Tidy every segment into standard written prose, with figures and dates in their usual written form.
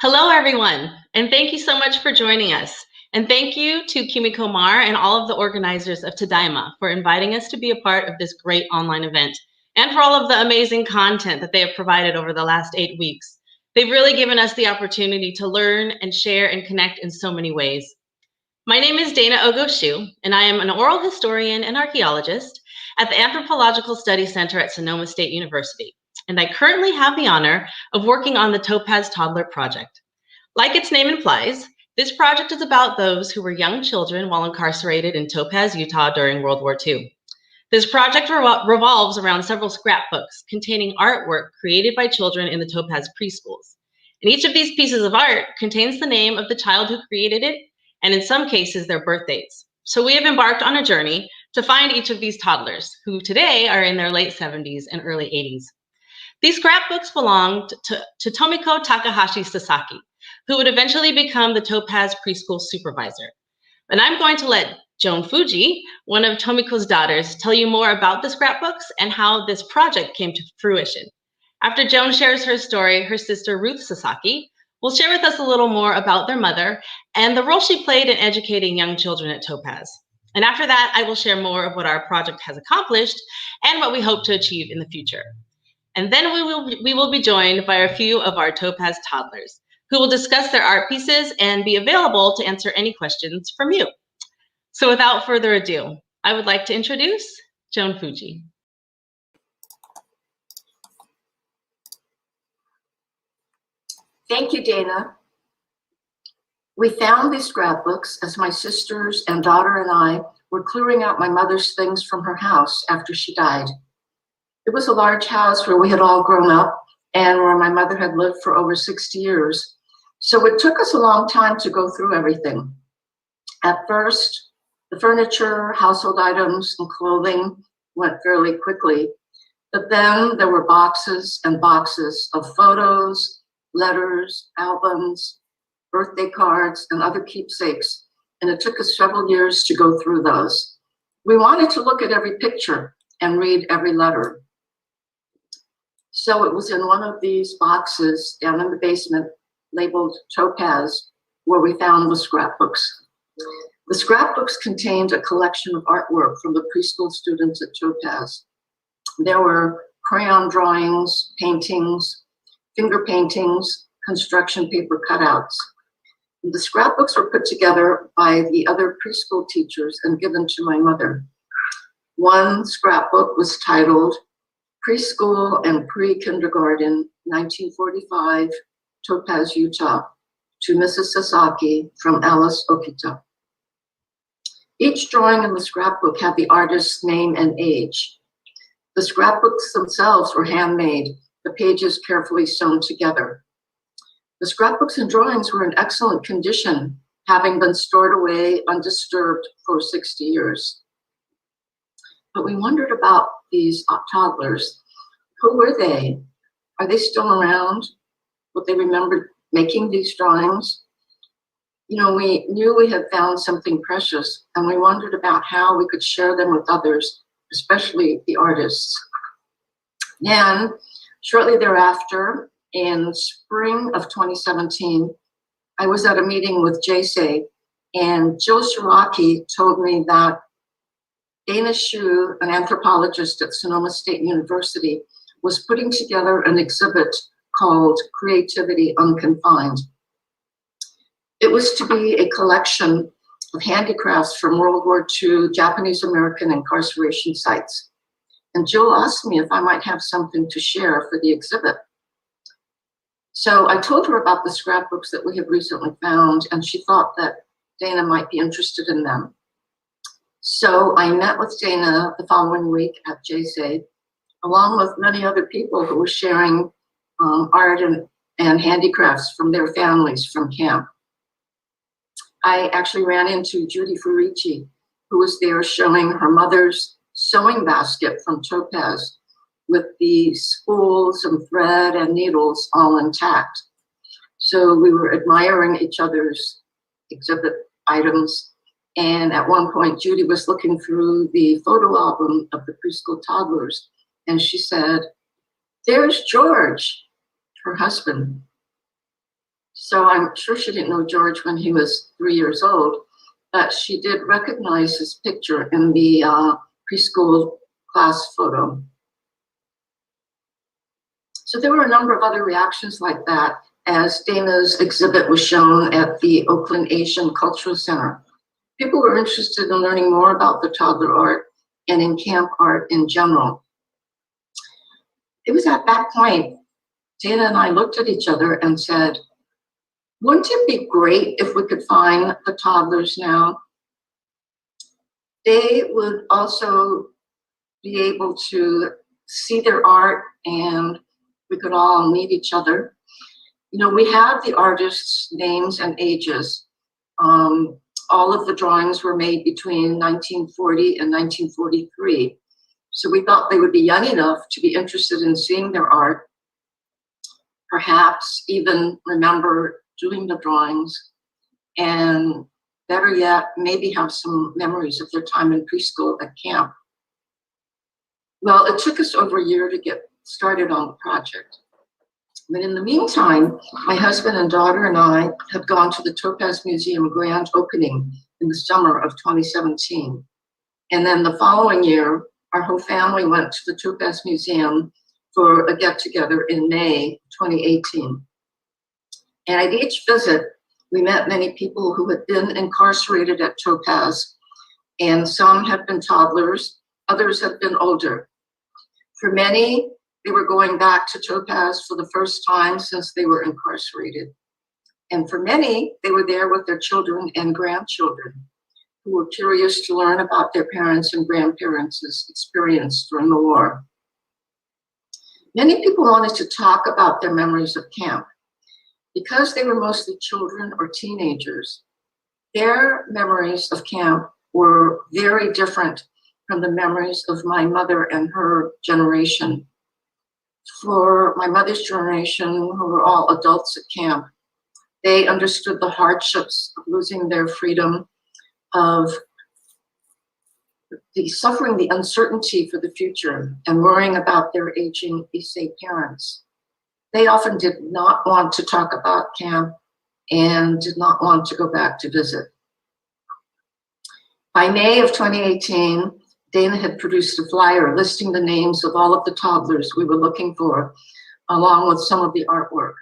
Hello, everyone, and thank you so much for joining us. And thank you to Kimiko Mar and all of the organizers of Tadaima for inviting us to be a part of this great online event, and for all of the amazing content that they have provided over the last 8 weeks. They've really given us the opportunity to learn and share and connect in so many ways. My name is Dana Ogo Shew, and I am an oral historian and archaeologist at the Anthropological Studies Center at Sonoma State University. And I currently have the honor of working on the Topaz Toddler Project. Like its name implies, this project is about those who were young children while incarcerated in Topaz, Utah during World War II. This project revolves around several scrapbooks containing artwork created by children in the Topaz preschools. And each of these pieces of art contains the name of the child who created it, and in some cases, their birth dates. So we have embarked on a journey to find each of these toddlers, who today are in their late 70s and early 80s. These scrapbooks belonged to Tomiko Takahashi Sasaki, who would eventually become the Topaz preschool supervisor. And I'm going to let Joan Fujii, one of Tomiko's daughters, tell you more about the scrapbooks and how this project came to fruition. After Joan shares her story, her sister Ruth Sasaki will share with us a little more about their mother and the role she played in educating young children at Topaz. And after that, I will share more of what our project has accomplished and what we hope to achieve in the future. And then we will be joined by a few of our Topaz toddlers, who will discuss their art pieces and be available to answer any questions from you. So without further ado, I would like to introduce Joan Fujii. Thank you, Dana. We found these scrapbooks as my sisters and daughter and I were clearing out my mother's things from her house after she died. It was a large house where we had all grown up and where my mother had lived for over 60 years. So it took us a long time to go through everything. At first, the furniture, household items, and clothing went fairly quickly. But then there were boxes and boxes of photos, letters, albums, birthday cards, and other keepsakes, and it took us several years to go through those. We wanted to look at every picture and read every letter. So it was in one of these boxes down in the basement labeled Topaz where we found the scrapbooks. The scrapbooks contained a collection of artwork from the preschool students at Topaz. There were crayon drawings, paintings, finger paintings, construction paper cutouts. The scrapbooks were put together by the other preschool teachers and given to my mother. One scrapbook was titled Preschool and Pre-Kindergarten, 1945, Topaz, Utah, to Mrs. Sasaki from Alice Okita. Each drawing in the scrapbook had the artist's name and age. The scrapbooks themselves were handmade, the pages carefully sewn together. The scrapbooks and drawings were in excellent condition, having been stored away undisturbed for 60 years. But we wondered about these toddlers. Who were they? Are they still around? Would they remember making these drawings? You know, we knew we had found something precious, and we wondered about how we could share them with others, especially the artists. And shortly thereafter, in spring of 2017, I was at a meeting with JSA, and Joe Sasaki told me that Dana Ogo Shew, an anthropologist at Sonoma State University, was putting together an exhibit called Creativity Unconfined. It was to be a collection of handicrafts from World War II Japanese-American incarceration sites. And Joe asked me if I might have something to share for the exhibit. So I told her about the scrapbooks that we had recently found, and she thought that Dana might be interested in them. So I met with Dana the following week at JSA, along with many other people who were sharing art and handicrafts from their families from camp. I actually ran into Judy Fujii, who was there showing her mother's sewing basket from Topaz with the spools and thread and needles all intact. So we were admiring each other's exhibit items. And at one point, Judy was looking through the photo album of the preschool toddlers, and she said, "There's George," her husband. So I'm sure she didn't know George when he was 3 years old, but she did recognize his picture in the preschool class photo. So there were a number of other reactions like that as Dana's exhibit was shown at the Oakland Asian Cultural Center. People were interested in learning more about the toddler art and in camp art in general. It was at that point, Dana and I looked at each other and said, wouldn't it be great if we could find the toddlers now? They would also be able to see their art and we could all meet each other. You know, we have the artists' names and ages. All of the drawings were made between 1940 and 1943. So we thought they would be young enough to be interested in seeing their art, perhaps even remember doing the drawings, and better yet, maybe have some memories of their time in preschool at camp. Well, it took us over a year to get started on the project. But in the meantime, my husband and daughter and I had gone to the Topaz Museum grand opening in the summer of 2017. And then the following year, our whole family went to the Topaz Museum for a get-together in May 2018. And at each visit, we met many people who had been incarcerated at Topaz, and some had been toddlers, others had been older. For many, they were going back to Topaz for the first time since they were incarcerated. And for many, they were there with their children and grandchildren who were curious to learn about their parents' and grandparents' experience during the war. Many people wanted to talk about their memories of camp. Because they were mostly children or teenagers, their memories of camp were very different from the memories of my mother and her generation. For my mother's generation, who were all adults at camp, they understood the hardships of losing their freedom, of the suffering, the uncertainty for the future, and worrying about their aging Issei parents. They often did not want to talk about camp and did not want to go back to visit. By May of 2018, Dana had produced a flyer listing the names of all of the toddlers we were looking for, along with some of the artwork.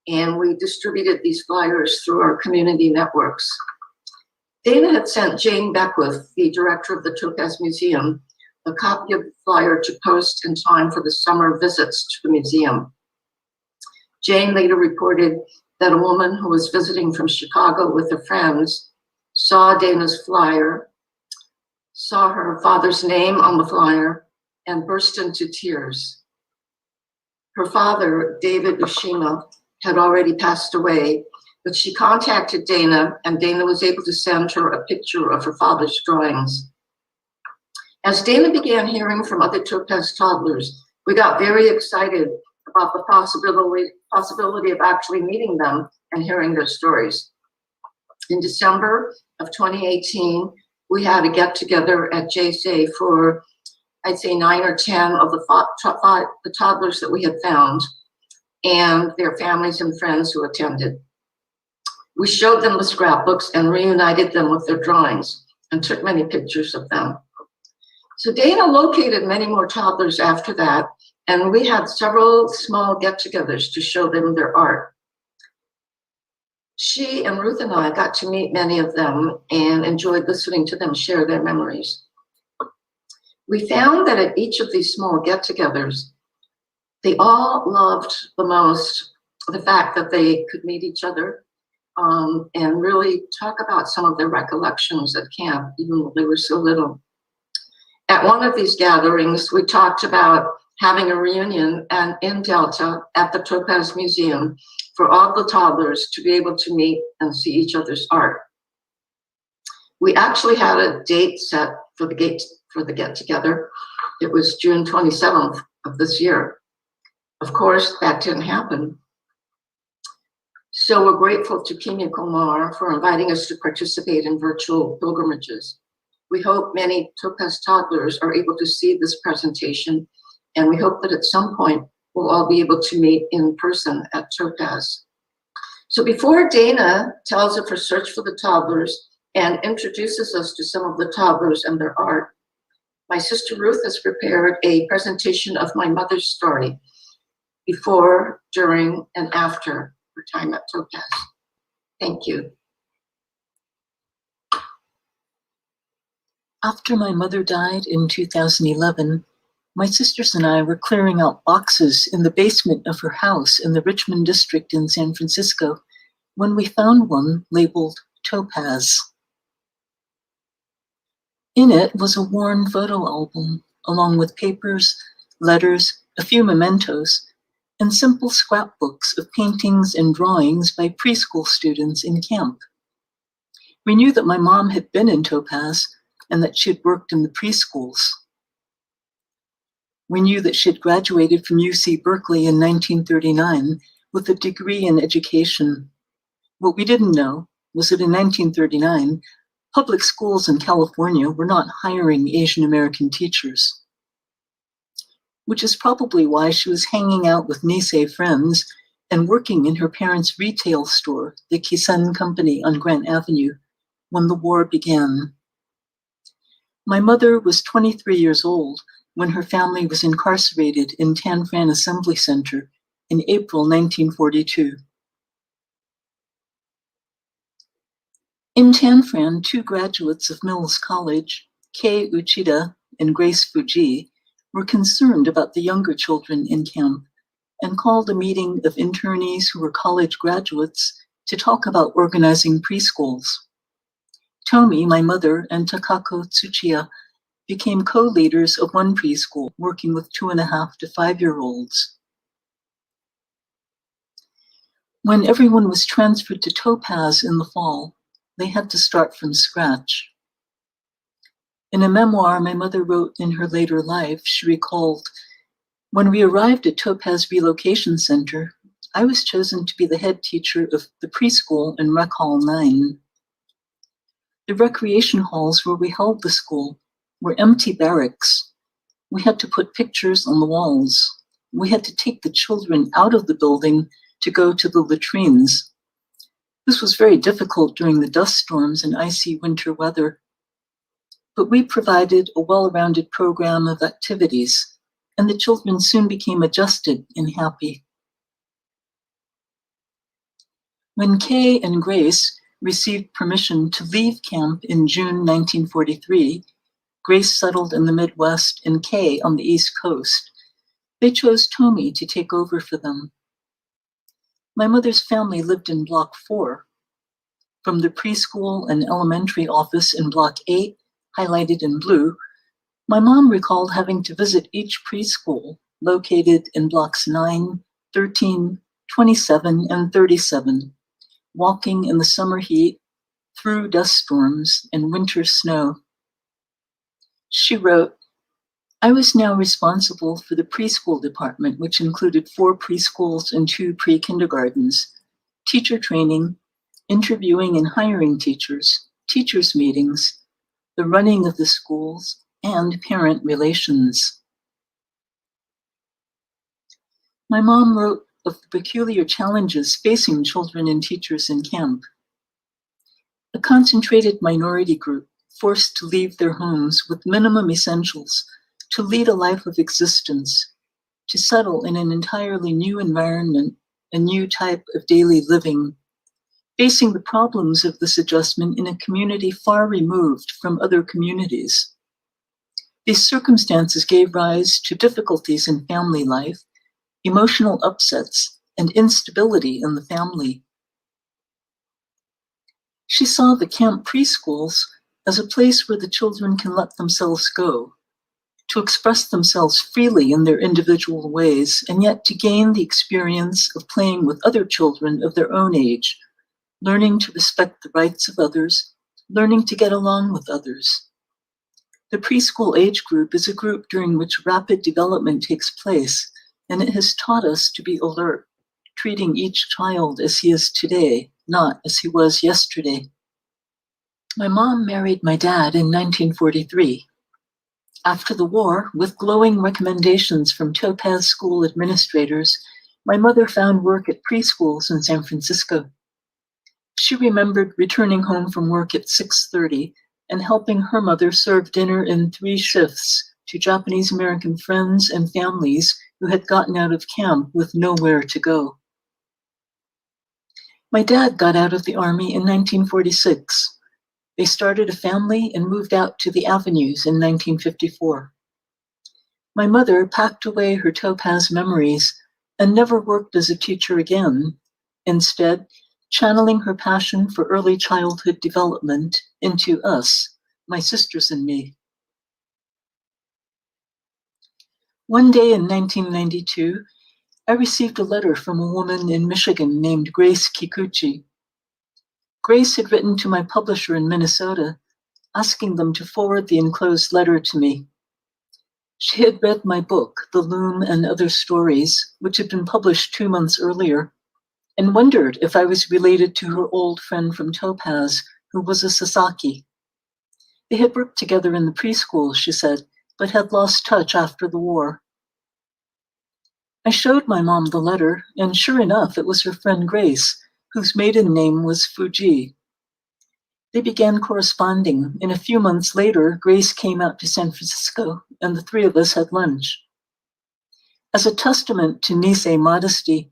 And we distributed these flyers through our community networks. Dana had sent Jane Beckwith, the director of the Topaz Museum, a copy of the flyer to post in time for the summer visits to the museum. Jane later reported that a woman who was visiting from Chicago with her friends saw Dana's flyer, saw her father's name on the flyer, and burst into tears. Her father, David Shida, had already passed away, but she contacted Dana, and Dana was able to send her a picture of her father's drawings. As Dana began hearing from other Topaz toddlers, we got very excited about the possibility of actually meeting them and hearing their stories. In December of 2018, we had a get-together at JSA for, I'd say, 9 or 10 of the toddlers that we had found, and their families and friends who attended. We showed them the scrapbooks and reunited them with their drawings and took many pictures of them. So Dana located many more toddlers after that, and we had several small get-togethers to show them their art. She and Ruth and I got to meet many of them and enjoyed listening to them share their memories. We found that at each of these small get-togethers, they all loved the most the fact that they could meet each other and really talk about some of their recollections at camp, even though they were so little. At one of these gatherings, we talked about having a reunion in Delta at the Topaz Museum for all the toddlers to be able to meet and see each other's art. We actually had a date set for the get-together. It was June 27th of this year. Of course, that didn't happen. So we're grateful to Kumar for inviting us to participate in virtual pilgrimages. We hope many Topaz toddlers are able to see this presentation, and we hope that at some point we'll all be able to meet in person at Topaz. So before Dana tells of her search for the toddlers and introduces us to some of the toddlers and their art, my sister Ruth has prepared a presentation of my mother's story before, during, and after her time at Topaz. Thank you. After my mother died in 2011, my sisters and I were clearing out boxes in the basement of her house in the Richmond district in San Francisco when we found one labeled Topaz. In it was a worn photo album, along with papers, letters, a few mementos, and simple scrapbooks of paintings and drawings by preschool students in camp. We knew that my mom had been in Topaz and that she had worked in the preschools. We knew that she had graduated from UC Berkeley in 1939 with a degree in education. What we didn't know was that in 1939, public schools in California were not hiring Asian American teachers, which is probably why she was hanging out with Nisei friends and working in her parents' retail store, the Kisan Company on Grant Avenue, when the war began. My mother was 23 years old when her family was incarcerated in Tan Fran Assembly Center in April 1942. In Tan Fran, 2 graduates of Mills College, Kei Uchida and Grace Fujii, were concerned about the younger children in camp and called a meeting of internees who were college graduates to talk about organizing preschools. Tomi, my mother, and Takako Tsuchiya became co-leaders of one preschool, working with 2.5 to 5-year-olds. When everyone was transferred to Topaz in the fall, they had to start from scratch. In a memoir my mother wrote in her later life, she recalled, "When we arrived at Topaz Relocation Center, I was chosen to be the head teacher of the preschool in Rec Hall 9. The recreation halls where we held the school were empty barracks. We had to put pictures on the walls. We had to take the children out of the building to go to the latrines. This was very difficult during the dust storms and icy winter weather. But we provided a well-rounded program of activities, and the children soon became adjusted and happy." When Kay and Grace received permission to leave camp in June 1943, Grace settled in the Midwest and Kay on the East Coast. They chose Tommy to take over for them. My mother's family lived in Block 4. From the preschool and elementary office in Block 8, highlighted in blue, my mom recalled having to visit each preschool located in Blocks 9, 13, 27, and 37, walking in the summer heat, through dust storms, and winter snow. She wrote, "I was now responsible for the preschool department, which included 4 preschools and 2 pre-kindergartens, teacher training, interviewing and hiring teachers, teachers' meetings, the running of the schools, and parent relations." My mom wrote of the peculiar challenges facing children and teachers in camp. A concentrated minority group forced to leave their homes with minimum essentials to lead a life of existence, to settle in an entirely new environment, a new type of daily living, facing the problems of this adjustment in a community far removed from other communities. These circumstances gave rise to difficulties in family life, emotional upsets, and instability in the family. She saw the camp preschools as a place where the children can let themselves go, to express themselves freely in their individual ways, and yet to gain the experience of playing with other children of their own age, learning to respect the rights of others, learning to get along with others. The preschool age group is a group during which rapid development takes place, and it has taught us to be alert, treating each child as he is today, not as he was yesterday. My mom married my dad in 1943. After the war, with glowing recommendations from Topaz school administrators, my mother found work at preschools in San Francisco. She remembered returning home from work at 6:30 and helping her mother serve dinner in 3 shifts to Japanese American friends and families who had gotten out of camp with nowhere to go. My dad got out of the Army in 1946. They started a family and moved out to the Avenues in 1954. My mother packed away her Topaz memories and never worked as a teacher again, instead channeling her passion for early childhood development into us, my sisters and me. One day in 1992, I received a letter from a woman in Michigan named Grace Kikuchi. Grace had written to my publisher in Minnesota, asking them to forward the enclosed letter to me. She had read my book, The Loom and Other Stories, which had been published 2 months earlier, and wondered if I was related to her old friend from Topaz, who was a Sasaki. They had worked together in the preschool, she said, but had lost touch after the war. I showed my mom the letter, and sure enough, it was her friend Grace, whose maiden name was Fujii. They began corresponding, and a few months later, Grace came out to San Francisco, and the 3 of us had lunch. As a testament to Nisei modesty,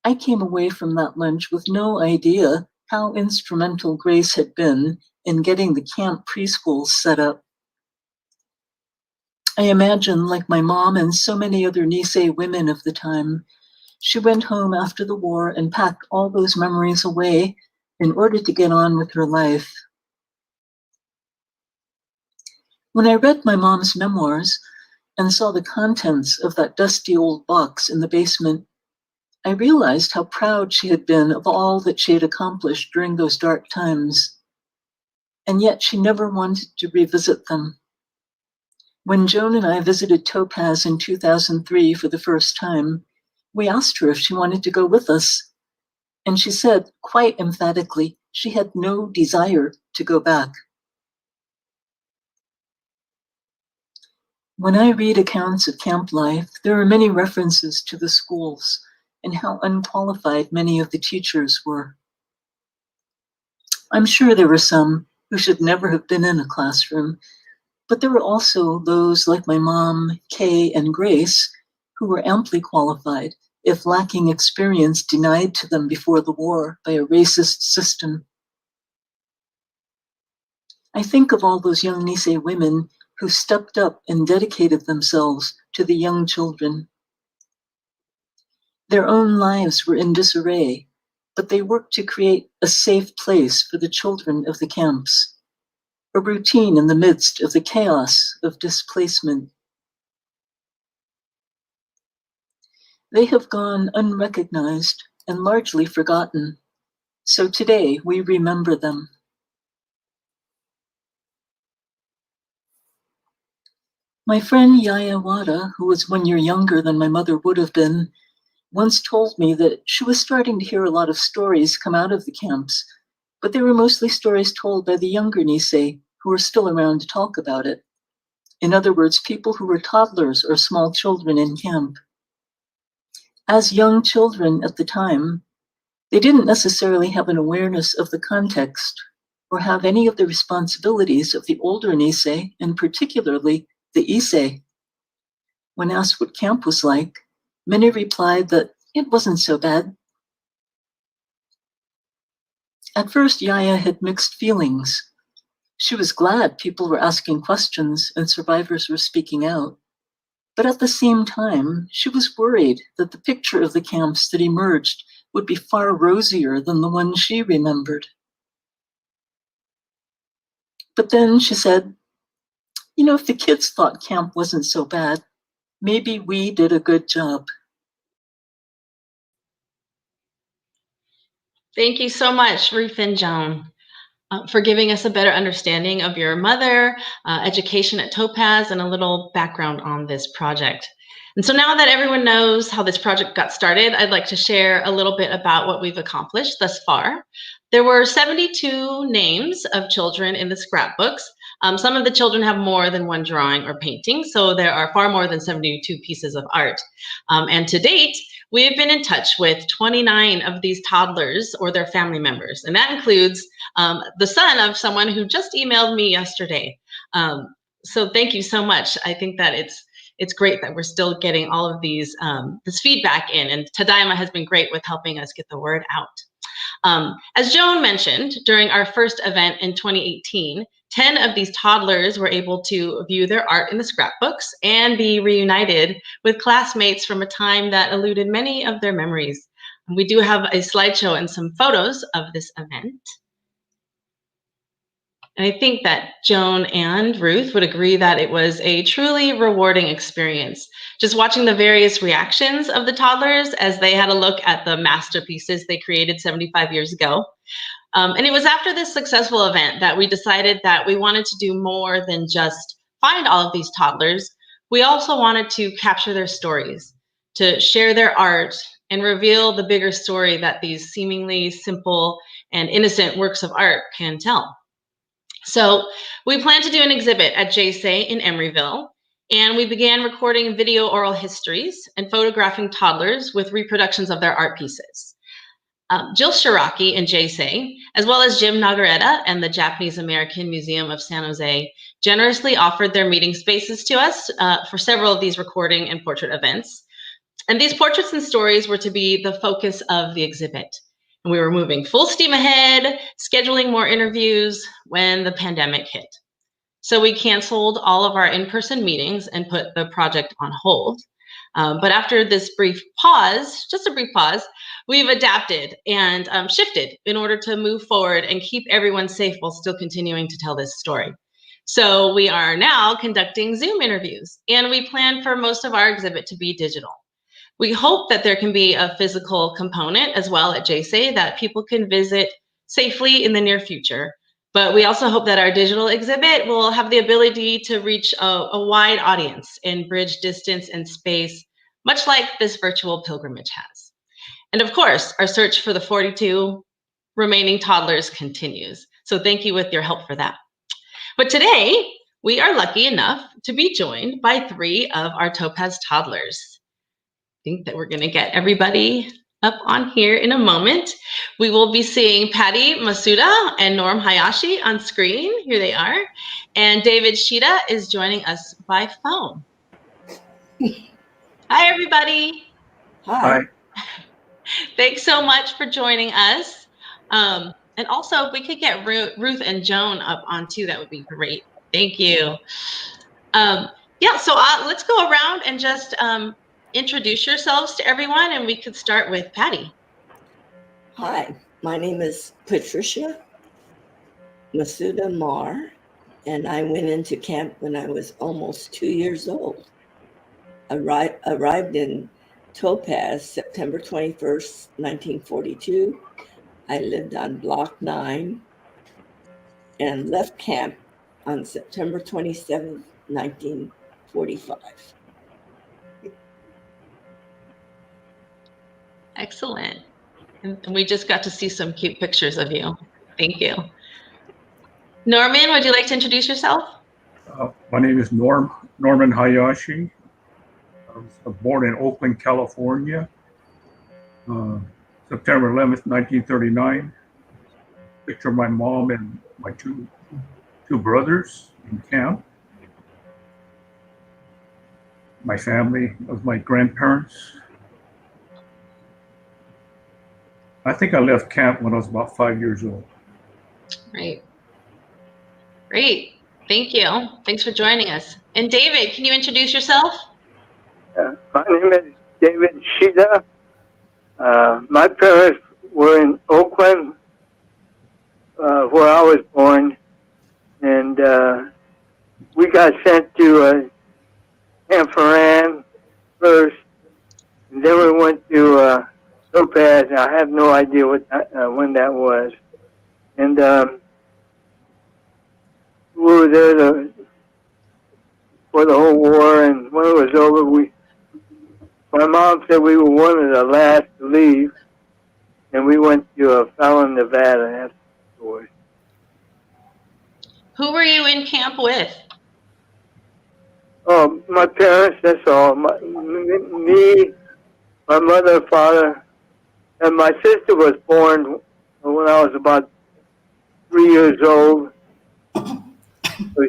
I came away from that lunch with no idea how instrumental Grace had been in getting the camp preschools set up. I imagine, like my mom and so many other Nisei women of the time, she went home after the war and packed all those memories away in order to get on with her life. When I read my mom's memoirs and saw the contents of that dusty old box in the basement, I realized how proud she had been of all that she had accomplished during those dark times. And yet she never wanted to revisit them. When Joan and I visited Topaz in 2003 for the first time, we asked her if she wanted to go with us, and she said, quite emphatically, she had no desire to go back. When I read accounts of camp life, there are many references to the schools and how unqualified many of the teachers were. I'm sure there were some who should never have been in a classroom, but there were also those like my mom, Kay, and Grace, who were amply qualified, if lacking experience denied to them before the war by a racist system. I think of all those young Nisei women who stepped up and dedicated themselves to the young children. Their own lives were in disarray, but they worked to create a safe place for the children of the camps, a routine in the midst of the chaos of displacement. They have gone unrecognized and largely forgotten, so today we remember them. My friend Yaya Wada, who was 1 year younger than my mother would have been, once told me that she was starting to hear a lot of stories come out of the camps, but they were mostly stories told by the younger Nisei who were still around to talk about it. In other words, people who were toddlers or small children in camp. As young children at the time, they didn't necessarily have an awareness of the context or have any of the responsibilities of the older Nisei, and particularly the Issei. When asked what camp was like, many replied that it wasn't so bad. At first, Yaya had mixed feelings. She was glad people were asking questions and survivors were speaking out. But at the same time, she was worried that the picture of the camps that emerged would be far rosier than the one she remembered. But then she said, if the kids thought camp wasn't so bad, maybe we did a good job. Thank you so much, Ruth and Joan, for giving us a better understanding of your mother, education at Topaz, and a little background on this project. And so now that everyone knows how this project got started, I'd like to share a little bit about what we've accomplished thus far. There were 72 names of children in the scrapbooks. Some of the children have more than one drawing or painting, so there are far more than 72 pieces of art. And to date, we have been in touch with 29 of these toddlers or their family members, and that includes the son of someone who just emailed me yesterday. So thank you so much. I think that it's great that we're still getting all of these this feedback in, and Tadaima has been great with helping us get the word out. As Joan mentioned, during our first event in 2018, 10 of these toddlers were able to view their art in the scrapbooks and be reunited with classmates from a time that eluded many of their memories. We do have a slideshow and some photos of this event. And I think that Joan and Ruth would agree that it was a truly rewarding experience. Just watching the various reactions of the toddlers as they had a look at the masterpieces they created 75 years ago. And it was after this successful event that we decided that we wanted to do more than just find all of these toddlers. We also wanted to capture their stories, to share their art, and reveal the bigger story that these seemingly simple and innocent works of art can tell. So we plan to do an exhibit at JSA in Emeryville, and we began recording video oral histories and photographing toddlers with reproductions of their art pieces. Jill Shiraki in JSA, as well as Jim Nagaretta and the Japanese American Museum of San Jose, generously offered their meeting spaces to us for several of these recording and portrait events. And these portraits and stories were to be the focus of the exhibit. And we were moving full steam ahead, scheduling more interviews when the pandemic hit. So we canceled all of our in-person meetings and put the project on hold. But after this brief pause, just a brief pause, we've adapted and shifted in order to move forward and keep everyone safe while still continuing to tell this story. So we are now conducting Zoom interviews, and we plan for most of our exhibit to be digital. We hope that there can be a physical component as well at JSA that people can visit safely in the near future. But we also hope that our digital exhibit will have the ability to reach a wide audience and bridge distance and space, much like this virtual pilgrimage has. And of course, our search for the 42 remaining toddlers continues. So thank you with your help for that. But today, we are lucky enough to be joined by 3 of our Topaz toddlers. I think that we're going to get everybody up on here in a moment. We will be seeing Patty Masuda and Norm Hayashi on screen. Here they are. And David Shida is joining us by phone. Hi, everybody. Hi. Thanks so much for joining us. And also, if we could get Ruth and Joan up on too, that would be great. Thank you. Yeah, so let's go around and just introduce yourselves to everyone, and we could start with Patty. Hi, my name is Patricia Masuda Mar, and I went into camp when I was almost 2 years old. Arrived in Topaz September 21st, 1942. I lived on Block 9 and left camp on September 27th, 1945. Excellent. And we just got to see some cute pictures of you. Thank you. Norman, would you like to introduce yourself? My name is Norman Hayashi. I was born in Oakland, California, September 11th, 1939. Picture of my mom and my two brothers in camp. My family of my grandparents. I think I left camp when I was about 5 years old. Right. Great. Thank you. Thanks for joining us. And David, can you introduce yourself? My name is David Shida. My parents were in Oakland, where I was born, and we got sent to Camp Ferran first, and then we went to Topaz. I have no idea when that was, and we were there for the whole war. And when it was over, my mom said we were one of the last to leave, and we went to Fallon, Nevada afterwards. Who were you in camp with? Oh, my parents, that's all. Me, my mother and father, and my sister was born when I was about 3 years old. So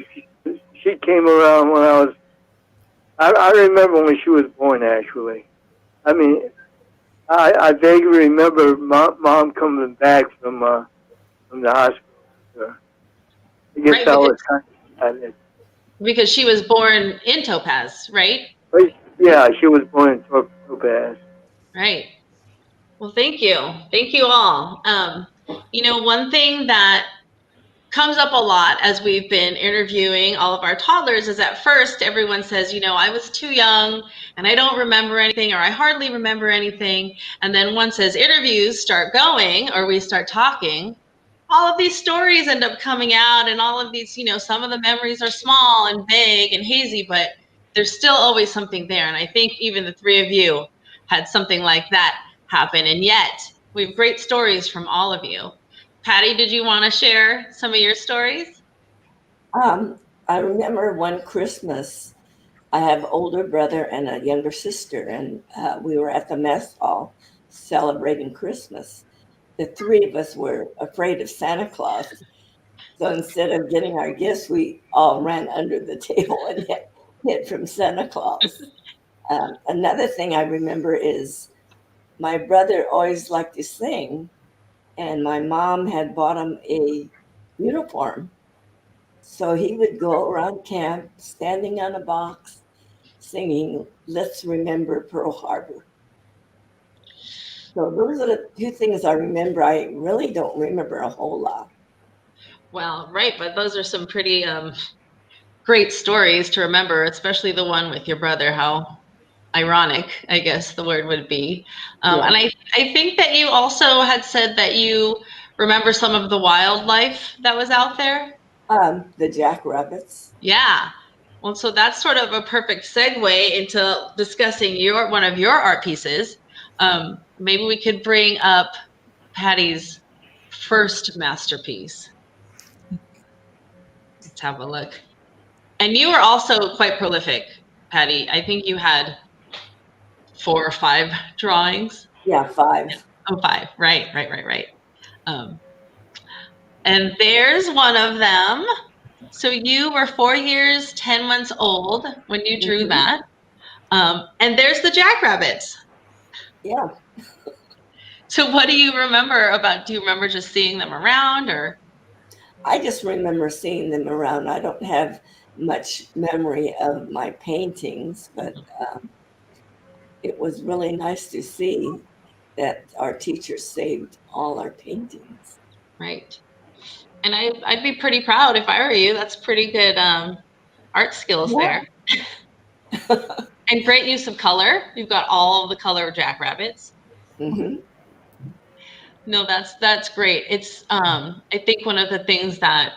she came around when I was, I remember when she was born, actually. I mean, I vaguely remember mom coming back from the hospital. I guess Right, I was kind of excited. Because she was born in Topaz, right? Yeah, she was born in Topaz. Right. Well, thank you. Thank you all. You know, one thing that comes up a lot as we've been interviewing all of our toddlers is at first everyone says, you know, I was too young and I don't remember anything, or I hardly remember anything. And then once as interviews start going or we start talking, all of these stories end up coming out, and all of these, you know, some of the memories are small and vague and hazy, but there's still always something there. And I think even the 3 of you had something like that happen. And yet we have great stories from all of you. Patty, did you want to share some of your stories? I remember one Christmas, I have an older brother and a younger sister, and we were at the mess hall celebrating Christmas. The 3 of us were afraid of Santa Claus. So instead of getting our gifts, we all ran under the table and hid from Santa Claus. Another thing I remember is my brother always liked to sing, and my mom had bought him a uniform. So he would go around camp standing on a box singing, "Let's Remember Pearl Harbor." So those are the 2 things I remember. I really don't remember a whole lot. Well, right, but those are some pretty great stories to remember, especially the one with your brother. How ironic, I guess the word would be. Yeah. And I think that you also had said that you remember some of the wildlife that was out there? The jackrabbits. Yeah. Well, so that's sort of a perfect segue into discussing one of your art pieces. Maybe we could bring up Patty's first masterpiece. Let's have a look. And you were also quite prolific, Patty. I think you had 4 or 5 drawings. Yeah, 5. Oh, 5. Right. And there's one of them. So you were 4 years, 10 months old when you drew that. And there's the jackrabbits. Yeah. So what do you remember do you remember just seeing them around, or? I just remember seeing them around. I don't have much memory of my paintings, but it was really nice to see that our teacher saved all our paintings. Right. And I'd be pretty proud if I were you. That's pretty good art skills there. And great use of color. You've got all of the color jackrabbits. Mm-hmm. No, that's great. It's I think one of the things that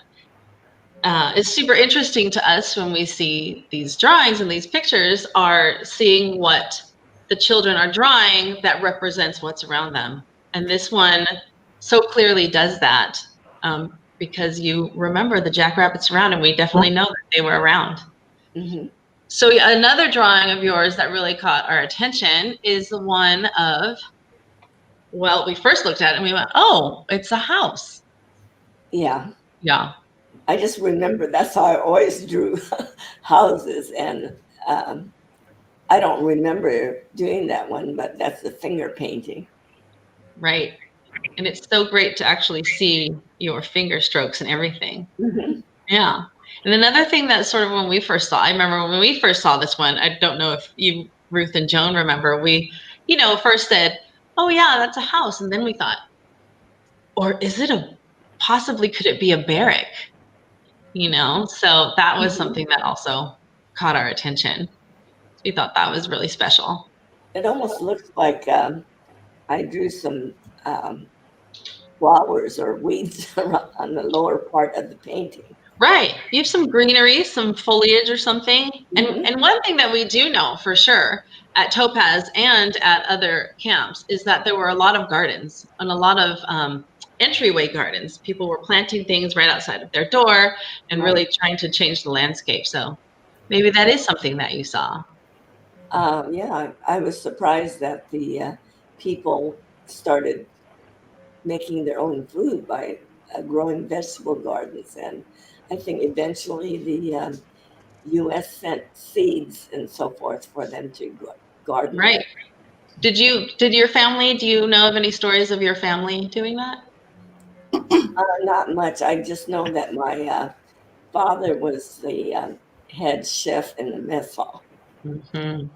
is super interesting to us when we see these drawings and these pictures are seeing what the children are drawing that represents what's around them. And this one so clearly does that because you remember the jackrabbits around, and we definitely know that they were around. Mm-hmm. So another drawing of yours that really caught our attention is the one of, well, we first looked at it and we went, oh, it's a house. Yeah. Yeah. I just remember that's how I always drew houses. And I don't remember doing that one, but that's the finger painting. Right. And it's so great to actually see your finger strokes and everything. Mm-hmm. Yeah. And another thing that sort of when we first saw, I remember when we first saw this one, I don't know if you, Ruth and Joan, remember, we, first said, oh yeah, that's a house. And then we thought, or is it possibly could it be a barrack? So that was something that also caught our attention. We thought that was really special. It almost looks like I drew some flowers or weeds on the lower part of the painting. Right. You have some greenery, some foliage or something. Mm-hmm. And one thing that we do know for sure at Topaz and at other camps is that there were a lot of gardens and a lot of entryway gardens. People were planting things right outside of their door and really trying to change the landscape. So maybe that is something that you saw. Yeah, I was surprised that the people started making their own food by growing vegetable gardens. And I think eventually the U.S. sent seeds and so forth for them to garden. Right. Did your family, do you know of any stories of your family doing that? Not much. I just know that my father was the head chef in the mess hall. Mm-hmm.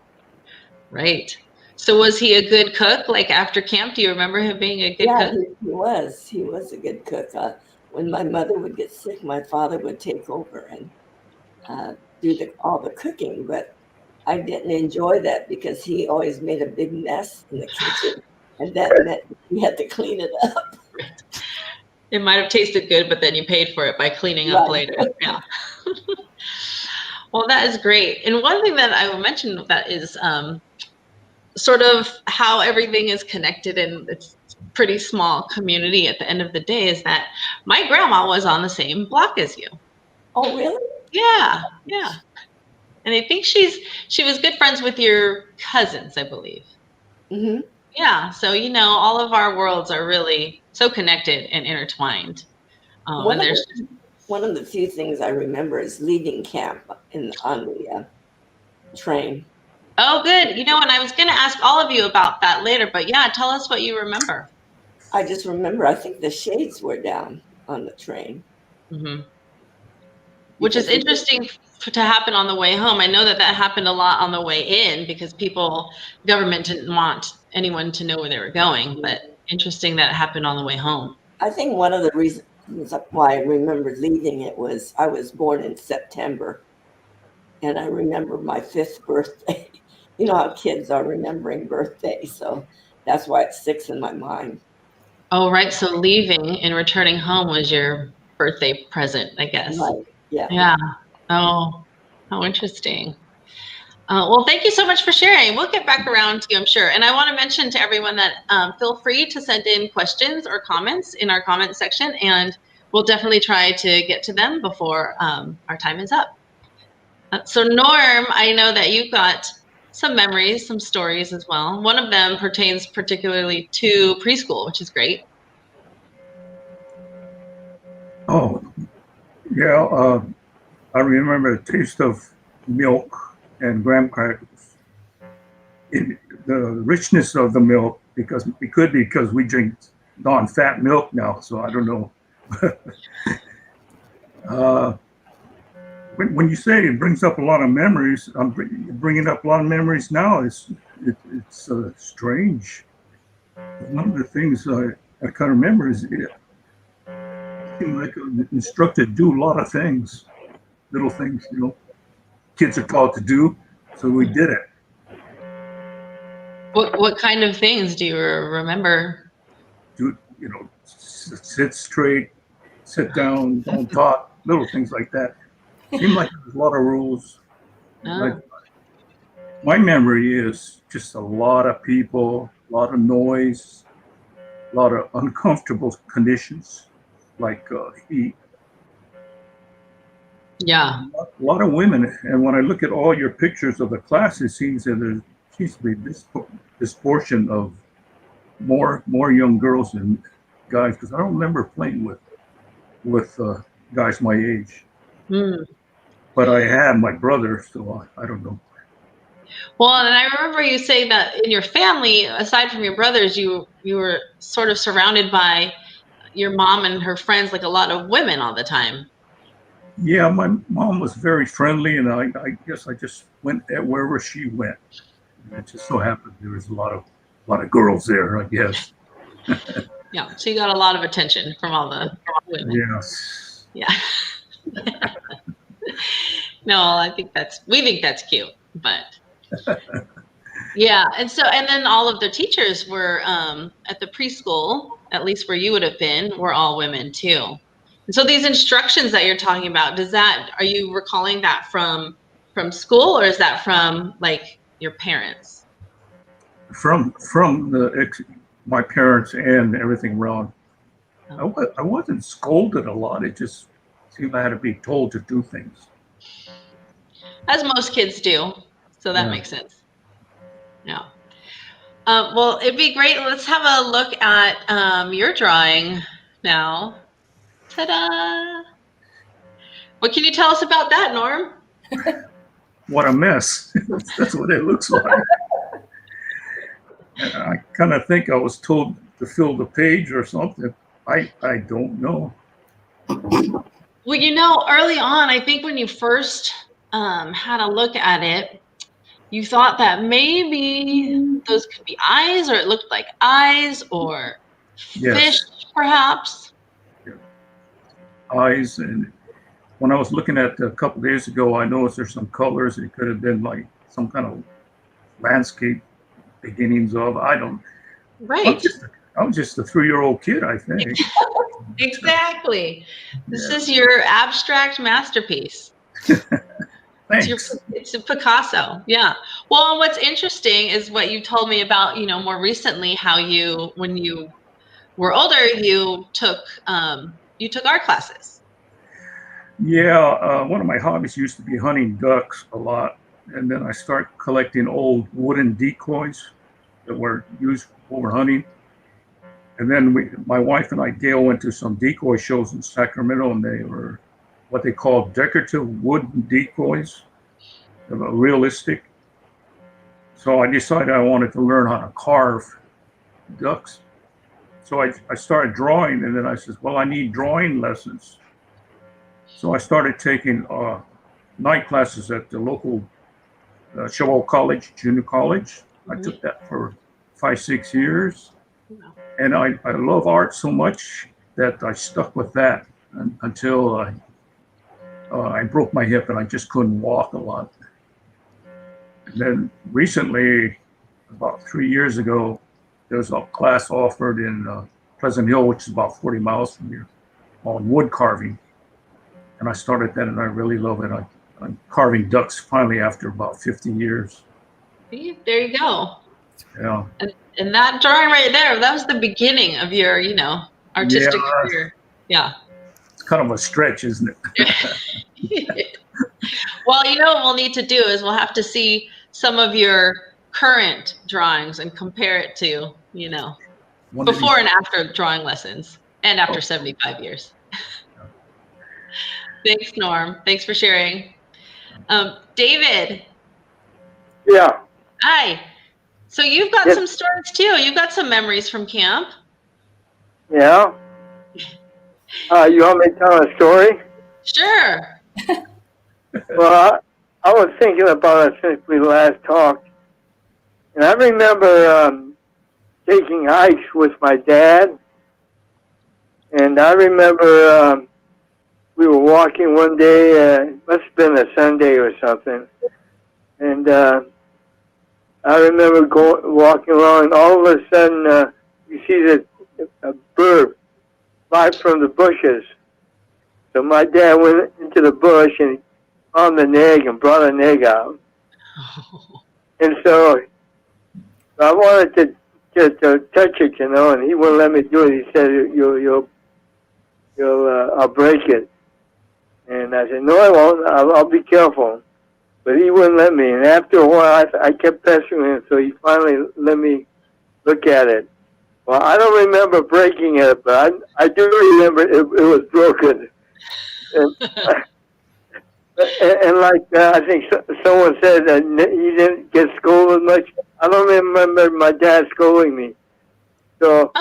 Right. So was he a good cook? Like after camp, do you remember him being a good cook? Yeah, he was. He was a good cook. When my mother would get sick, my father would take over and do all the cooking. But I didn't enjoy that because he always made a big mess in the kitchen, and that meant we had to clean it up. It might have tasted good, but then you paid for it by cleaning up later. Yeah. Well, that is great. And one thing that I will mention that is sort of how everything is connected in it's pretty small community at the end of the day is that my grandma was on the same block as you. Oh, really? Yeah. Yeah. And I think she was good friends with your cousins, I believe. Mm-hmm. Yeah. So, all of our worlds are really so connected and intertwined. One of the few things I remember is leaving camp on the train. Oh, good. And I was going to ask all of you about that later, but yeah, tell us what you remember. I just remember, I think the shades were down on the train. Mm-hmm. Which is interesting to happen on the way home. I know that happened a lot on the way in because government didn't want anyone to know where they were going, but interesting that it happened on the way home. I think one of the reasons why I remembered leaving it was I was born in September, and I remember my 5th birthday. You know how kids are remembering birthdays, so that's why it sticks in my mind. Oh, right. So leaving and returning home was your birthday present, I guess. Right. Yeah. Yeah. Oh, how interesting. Well, thank you so much for sharing. We'll get back around to you, I'm sure. And I want to mention to everyone that feel free to send in questions or comments in our comment section, and we'll definitely try to get to them before our time is up. So Norm, I know that you've got some memories, some stories as well. One of them pertains particularly to preschool, which is great. Oh, yeah. I remember the taste of milk and graham crackers. The richness of the milk, because we drink non-fat milk now, so I don't know. When you say it brings up a lot of memories, I'm bringing up a lot of memories now. It's strange. One of the things I kind of remember is it seemed like I'm instructed to do a lot of things, little things, kids are taught to do, so we did it. What kind of things do you remember? Sit straight, sit down, don't talk, little things like that. Seemed like there was a lot of rules. Oh. Like, my memory is just a lot of people, a lot of noise, a lot of uncomfortable conditions, like heat. Yeah. A lot of women. And when I look at all your pictures of the class, it seems that there seems to be this portion of more young girls than guys, because I don't remember playing with guys my age. Hmm. But I had my brother, so I don't know. Well, and I remember you saying that in your family, aside from your brothers, you were sort of surrounded by your mom and her friends, like a lot of women all the time. Yeah, my mom was very friendly, and I guess I just went at wherever she went. And it just so happened there was a lot of girls there, I guess. Yeah, so you got a lot of attention from all the women. Yes. Yeah. No, we think that's cute, but yeah. And then all of the teachers were at the preschool, at least where you would have been, were all women too. And so these instructions that you're talking about, are you recalling that from school, or is that from like your parents? From my parents and everything around. I wasn't scolded a lot. It just seemed I had to be told to do things. As most kids do, so that makes sense. Yeah. Well, it'd be great. Let's have a look at your drawing now. Ta-da! What can you tell us about that, Norm? What a mess. That's what it looks like. And I kind of think I was told to fill the page or something. I don't know. Well, early on, I think when you first had a look at it, you thought that maybe those could be eyes, or it looked like eyes, or fish, perhaps. Yeah. Eyes. And when I was looking at it a couple of days ago, I noticed there's some colors. It could have been like some kind of landscape beginnings of, I don't. Right. I was just a 3-year-old kid, I think. Exactly. This is your abstract masterpiece. Thanks. It's a Picasso. Yeah. Well, what's interesting is what you told me about, more recently, how when you were older, you took art classes. Yeah. One of my hobbies used to be hunting ducks a lot. And then I started collecting old wooden decoys that were used for hunting. And then my wife and I, Gail, went to some decoy shows in Sacramento, and they were what they call decorative wooden decoys. They were realistic. So I decided I wanted to learn how to carve ducks. So I started drawing, and then I said, well, I need drawing lessons. So I started taking night classes at the local Chevaux College, junior college. I took that for 5-6 years. And I love art so much that I stuck with that until I broke my hip and I just couldn't walk a lot. And then recently, about 3 years ago, there was a class offered in Pleasant Hill, which is about 40 miles from here, on wood carving. And I started that, and I really love it. I'm carving ducks finally after about 50 years. See, there you go. Yeah. And that drawing right there, that was the beginning of your, artistic career. Yeah. It's kind of a stretch, isn't it? Well, what we'll need to do is we'll have to see some of your current drawings and compare it to, before and after drawing lessons and after 75 years. Thanks, Norm. Thanks for sharing. David. Yeah. Hi. So you've got some stories too. You've got some memories from camp. Yeah. You want me to tell a story? Sure. Well, I was thinking about it since we last talked. And I remember taking hikes with my dad. And I remember we were walking one day, it must have been a Sunday or something. And I remember walking along, and all of a sudden you see a bird fly from the bushes. So my dad went into the bush and found an egg and brought an egg out. And so I wanted to touch it, and he wouldn't let me do it. He said, I'll break it. And I said, no, I won't. I'll be careful. But he wouldn't let me. And after a while, I kept pestering him, so he finally let me look at it. Well, I don't remember breaking it, but I do remember it was broken. And like I think someone said that he didn't get scolded much. I don't remember my dad scolding me. So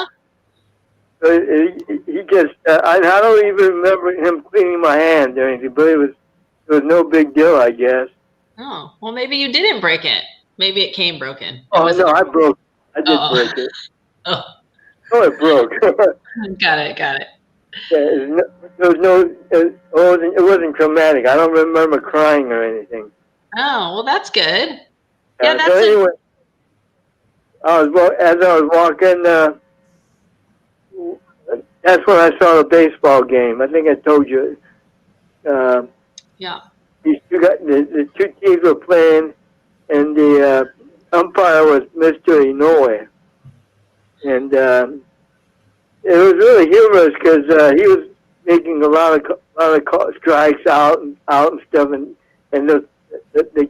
he just, I don't even remember him cleaning my hand or anything, but it was no big deal, I guess. Oh, well, maybe you didn't break it. Maybe it came broken. Oh, no, I broke it. I did break it. Oh. Oh, it broke. Got it. Yeah, it wasn't traumatic. I don't remember crying or anything. Oh, well, that's good. Yeah, that's so anyway, as I was walking, that's when I saw the baseball game. I think I told you. Yeah. The two teams were playing, and the umpire was Mr. Inoue. And it was really humorous because he was making a lot of strikes out and stuff, and the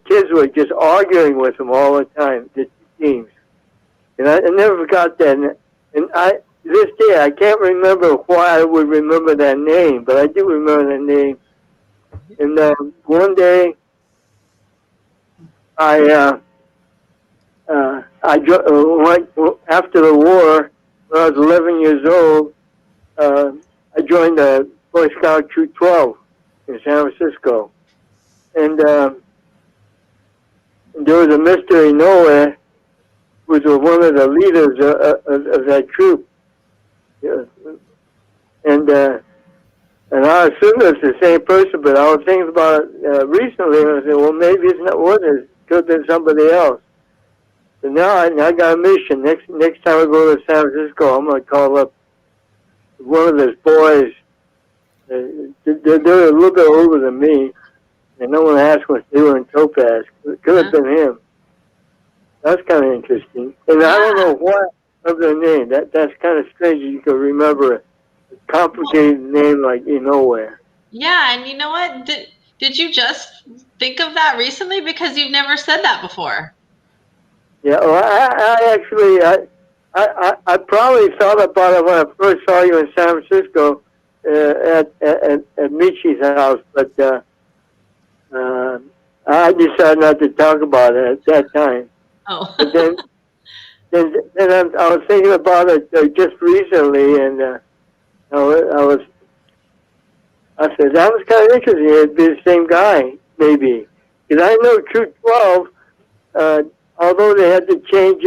kids were just arguing with him all the time, the two teams. And I never forgot that. And this day, I can't remember why I would remember that name, but I do remember that name. And one day, after the war, when I was 11 years old, I joined the Boy Scout Troop 12 in San Francisco. And there was a Mr. Inoue, who was one of the leaders of that troop. And I assumed it was the same person, but I was thinking about it recently, and I said, well, maybe it's not one. It could have been somebody else. So now I got a mission. Next time I go to San Francisco, I'm going to call up one of those boys. They're a little bit older than me, and I'm going to ask what they were in Topaz. It could have been him. That's kind of interesting. And I don't know why of their name. That's kind of strange that you could remember a complicated name like Inoue. Yeah, and you know what? Did you just think of that recently? Because you've never said that before. Yeah, well, I probably thought about it when I first saw you in San Francisco at Michi's house, but I decided not to talk about it at that time. Oh. But then I was thinking about it just recently, and I said that was kind of interesting. It'd be the same guy, maybe, because I know Troop 12. Although they had to change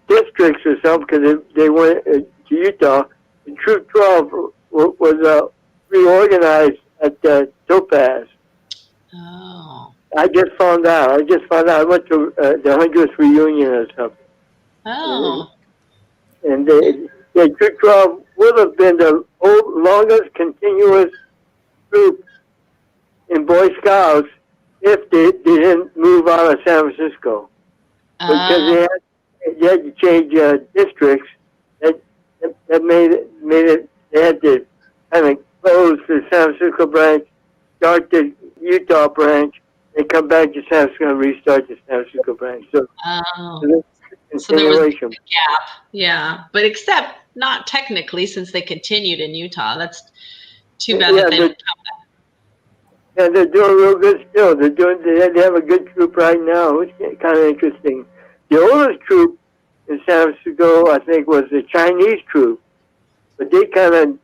districts or something because they went to Utah, and Troop 12 was reorganized at Topaz. Oh. I just found out. I went to the 100th reunion or something. Oh. And Troop 12 would have been the longest continuous troop in Boy Scouts if they didn't move out of San Francisco. Because they had to change districts. That made it, they had to kind of close the San Francisco branch, start the Utah branch, and come back to San Francisco and restart the San Francisco branch. So, so there was a gap. Yeah, but except not technically, since they continued in Utah. That's too bad that they don't have that. Yeah, they're doing real good still. They have a good troop right now. It's kind of interesting. The oldest troop in San Francisco, I think, was the Chinese troop, but they kind of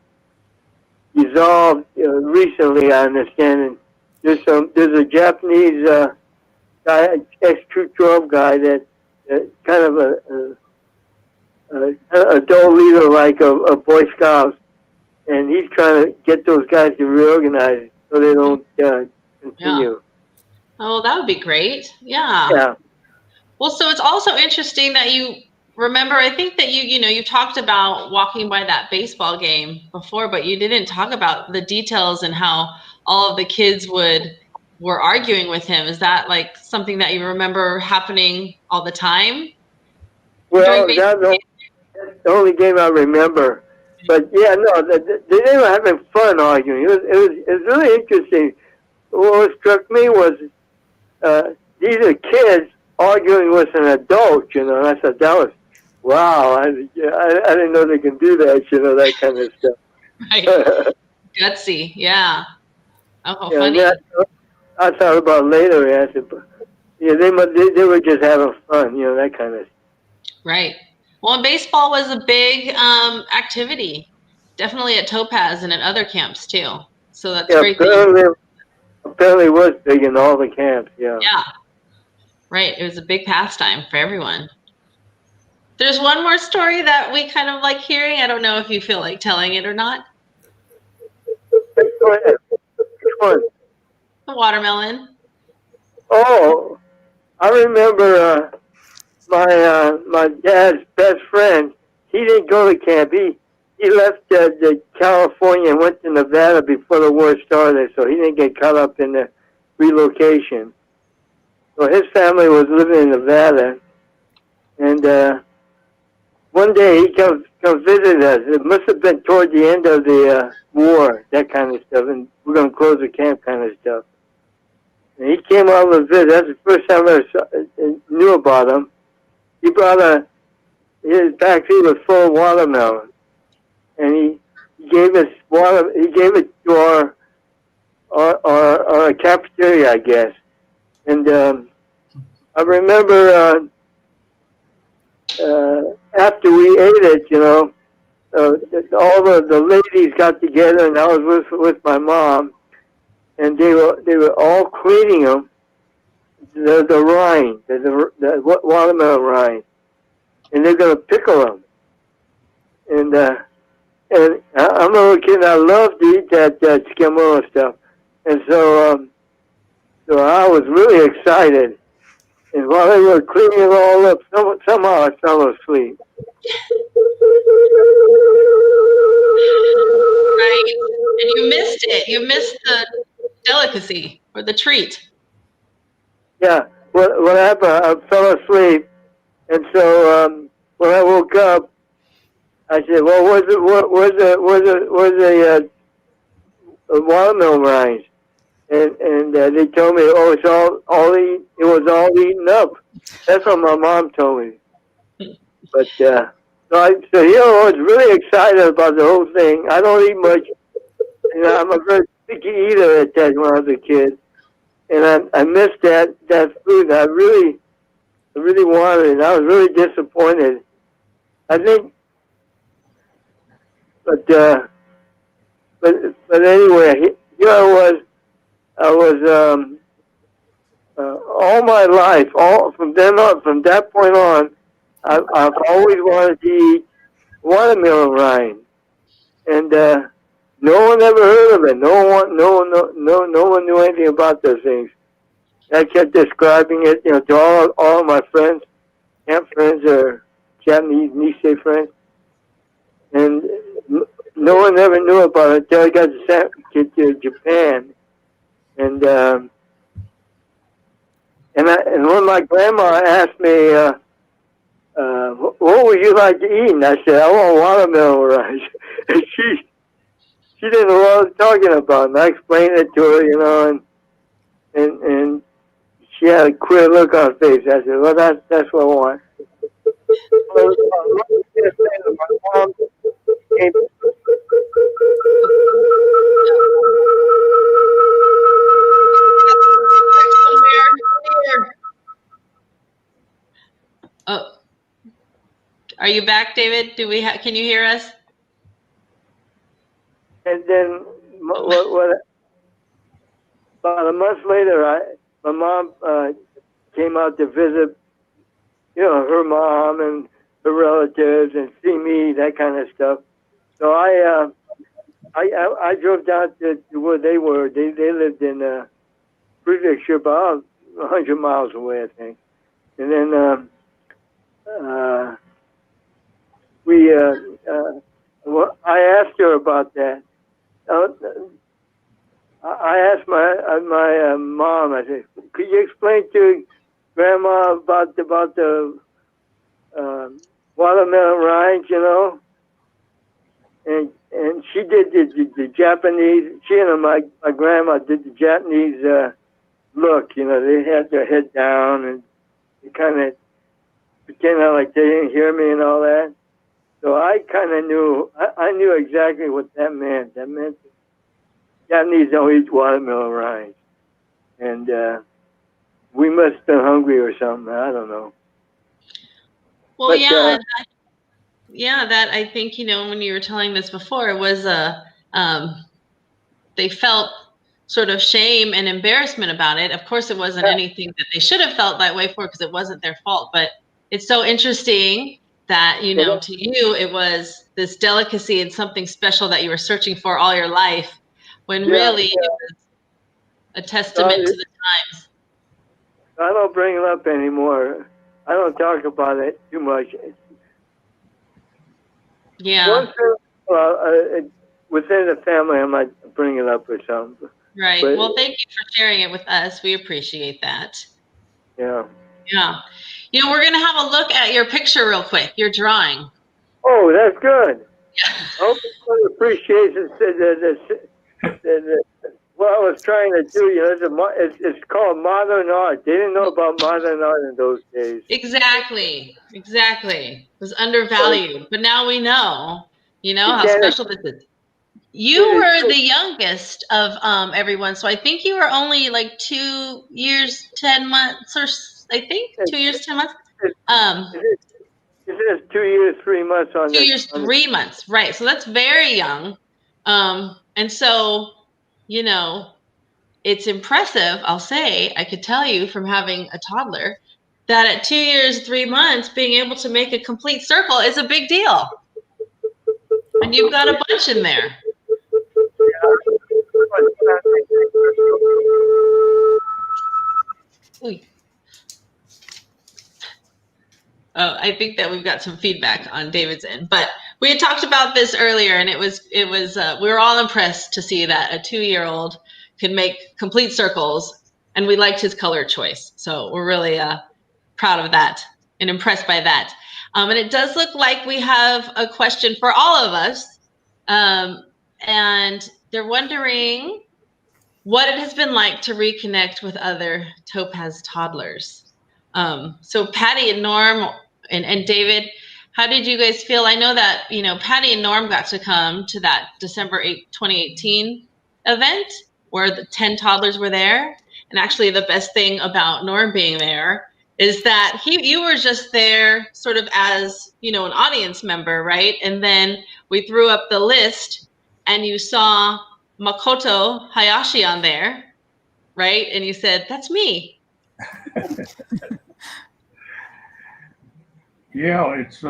dissolved recently, I understand. And there's a Japanese guy, ex-Troop 12 guy, that kind of a adult leader like a Boy Scouts, and he's trying to get those guys to reorganize so they don't continue. Yeah. Oh, that would be great. Yeah. Yeah. Well, so it's also interesting that you remember, I think that you talked about walking by that baseball game before, but you didn't talk about the details and how all of the kids were arguing with him. Is that like something that you remember happening all the time? Well, that's the only game I remember. But yeah, no, they were having fun arguing. It was really interesting. What struck me was these are kids arguing with an adult, and I thought that was, wow, I didn't know they can do that, that kind of stuff. Right. Gutsy, yeah. Oh, funny. Yeah, I thought about later, I said, yeah, they were just having fun, that kind of stuff. Right. Well, and baseball was a big activity, definitely at Topaz and at other camps too. So that's great. Apparently it was big in all the camps, yeah. Yeah. Right. It was a big pastime for everyone. There's one more story that we kind of like hearing. I don't know if you feel like telling it or not. Go ahead. Which one? The watermelon. Oh, I remember my dad's best friend. He didn't go to camp. He left California and went to Nevada before the war started, so he didn't get caught up in the relocation. So his family was living in Nevada, and one day he comes visit us. It must have been toward the end of the war, that kind of stuff, and we're going to close the camp kind of stuff. And he came out and visit. That's the first time I ever knew about him. He brought his backseat was full of watermelon, and he gave us water. He gave it to our cafeteria, I guess. And I remember after we ate it, all the ladies got together, and I was with my mom, and they were all cleaning them, the rind, the watermelon rind, and they're gonna pickle them. And I'm a little kid. I love to eat that skimmer stuff, and so I was really excited. And while they were cleaning it all up, somehow I fell asleep. Right. And you missed it. You missed the delicacy or the treat. Yeah. What happened? I fell asleep, and so when I woke up, I said, "Well, where's the watermelon rinds?" And they told me, "Oh, it was all eaten up." That's what my mom told me. But so I was really excited about the whole thing. I don't eat much. I'm a very picky eater at that when I was a kid, and I missed that food. I really wanted it. I was really disappointed. I think, but anyway, here I was all my life, from that point on, I've always wanted to eat watermelon rind, and no one ever heard of it. No one knew anything about those things. I kept describing it, to all of my friends, camp friends or Japanese Nisei friends. no one ever knew about it until I got to Japan. And when my grandma asked me, what would you like to eat? And I said, I want watermelon rice. And she didn't know what I was talking about. And I explained it to her, you know, and she had a queer look on her face. I said, well, that's what I want. Oh, are you back, David? Can you hear us? And then about a month later, my mom came out to visit, you know, her mom and her relatives and see me, that kind of stuff. So I drove down to where they were. They lived in Preschools, about 100 miles away, I think. And then I asked her about that. I asked my mom. I said, "Could you explain to Grandma about the watermelon rinds, you know?" And she did the Japanese. She and my grandma did the Japanese look. You know, they had their head down and they kind of pretended like they didn't hear me and all that. So I kind of knew. I knew exactly what that meant. That meant Japanese don't eat watermelon rinds, and we must have been hungry or something. I don't know. Well, but, that I think, you know, when you were telling this before, it was they felt sort of shame and embarrassment about it. Of course, it wasn't anything that they should have felt that way for, because it wasn't their fault. But it's so interesting that, you know, to you, it was this delicacy and something special that you were searching for all your life, when really it was a testament to the times. I don't bring it up anymore. I don't talk about it too much. Yeah. Once within the family, I might bring it up or something. Right. But, well, thank you for sharing it with us. We appreciate that. Yeah. Yeah. You know, we're going to have a look at your picture real quick, your drawing. Oh, that's good. I hope everybody appreciates what I was trying to do. You know, it's called modern art. They didn't know about modern art in those days. Exactly. It was undervalued, but now we know. You know how special this is. You were the youngest of everyone, so I think you were only like 2 years, 10 months, or I think 2 years, 10 months. It says 2 years, 3 months on 2 years, 3 months, right? So that's very young, and so, you know, it's impressive. I'll say, I could tell you from having a toddler that at 2 years, 3 months, being able to make a complete circle is a big deal, and you've got a bunch in there. Oh, I think that we've got some feedback on David's end, but we had talked about this earlier, and it was we were all impressed to see that a 2-year-old could make complete circles, and we liked his color choice. So we're really proud of that and impressed by that. And it does look like we have a question for all of us, and they're wondering what it has been like to reconnect with other Topaz toddlers. So Patty and Norm and David, how did you guys feel? I know that, you know, Patty and Norm got to come to that December 8, 2018 event where the 10 toddlers were there. And actually the best thing about Norm being there is that you were just there sort of as, you know, an audience member, right? And then we threw up the list and you saw Makoto Hayashi on there, right? And you said, "That's me." Yeah, it's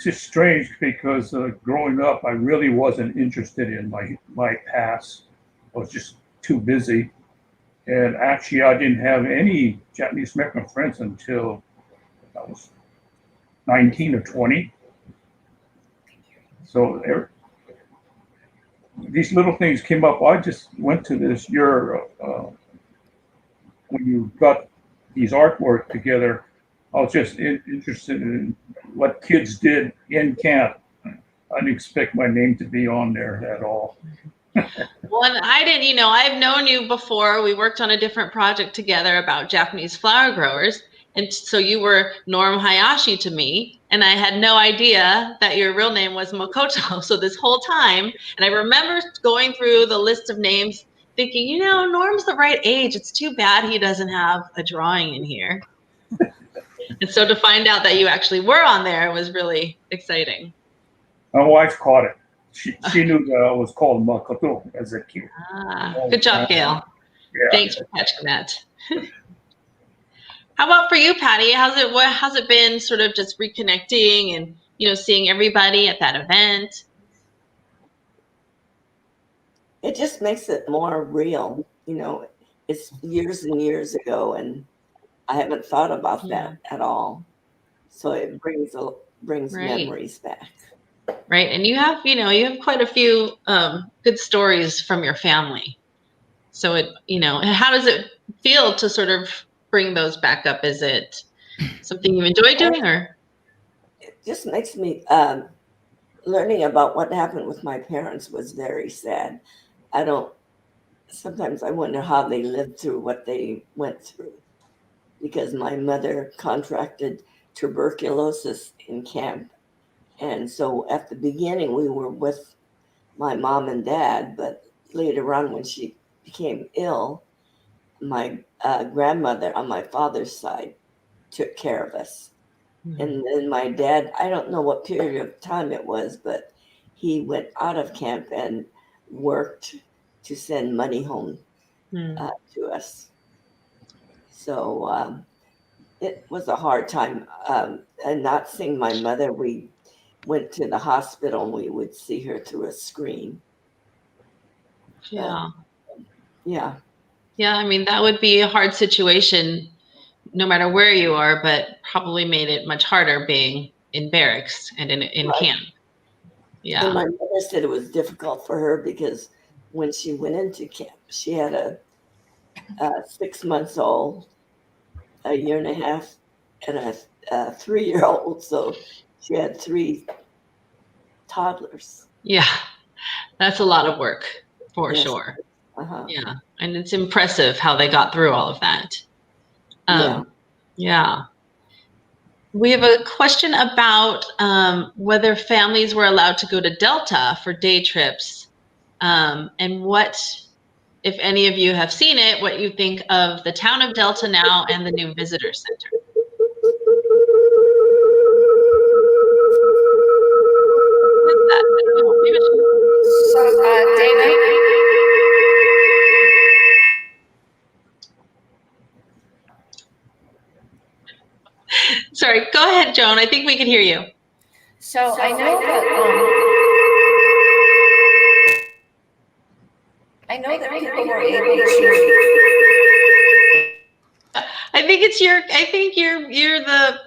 just strange because growing up, I really wasn't interested in my past. I was just too busy. And actually, I didn't have any Japanese American friends until I was 19 or 20. So these little things came up. I just went to this when you got these artwork together. I was just interested in what kids did in camp. I didn't expect my name to be on there at all. Well, and I didn't, I've known you before. We worked on a different project together about Japanese flower growers. And so you were Norm Hayashi to me, and I had no idea that your real name was Makoto. So this whole time, and I remember going through the list of names thinking, Norm's the right age. It's too bad he doesn't have a drawing in here. And so to find out that you actually were on there was really exciting. My wife caught it. She knew that I was called Makoto as a kid. Good job, Gail. Yeah. Thanks for catching that. How about for you, Patty? How's it been sort of just reconnecting and, seeing everybody at that event? It just makes it more real. It's years and years ago, and I haven't thought about that at all. So it brings memories back. Right. And you have quite a few good stories from your family. So how does it feel to sort of bring those back up? Is it something you enjoy doing, or? It just makes me, learning about what happened with my parents was very sad. Sometimes I wonder how they lived through what they went through, because my mother contracted tuberculosis in camp. And so at the beginning, we were with my mom and dad, but later on when she became ill, my grandmother on my father's side took care of us. Mm-hmm. And then my dad, I don't know what period of time it was, but he went out of camp and worked to send money home to us. So it was a hard time. And not seeing my mother, we went to the hospital and we would see her through a screen. Yeah. Yeah. Yeah, I mean, that would be a hard situation no matter where you are, but probably made it much harder being in barracks and in right. Camp. Yeah. And my mother said it was difficult for her because when she went into camp, she had a 6-month-old, a 1.5 years, and a 3-year-old. So she had 3 toddlers. Yeah, that's a lot of work for yes. Sure. Uh-huh. Yeah, and it's impressive how they got through all of that. Yeah. We have a question about whether families were allowed to go to Delta for day trips, and what, if any of you have seen it, what you think of the town of Delta now and the new visitor center. What is that? I don't know. Maybe So, Dana? Sorry, go ahead, Joan. I think we can hear you. So I know that people were able to. I think you're the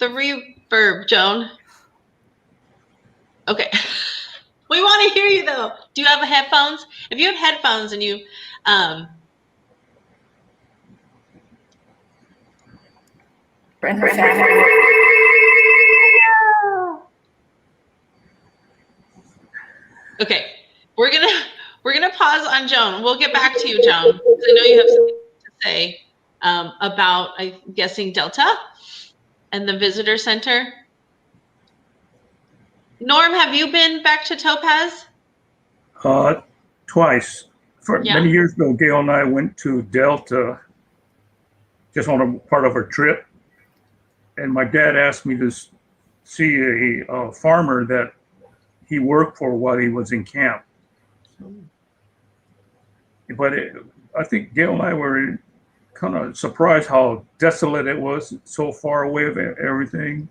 reverb, Joan. Okay. We want to hear you though. Do you have headphones? If you have headphones and you Okay, we're gonna pause on Joan. We'll get back to you, Joan, because I know you have something to say about, I'm guessing, Delta and the visitor center. Norm, have you been back to Topaz? Twice. Many years ago, Gail and I went to Delta just on a part of our trip, and my dad asked me to see a farmer that he worked for while he was in camp. But I think Gail and I were kind of surprised how desolate it was, so far away of everything.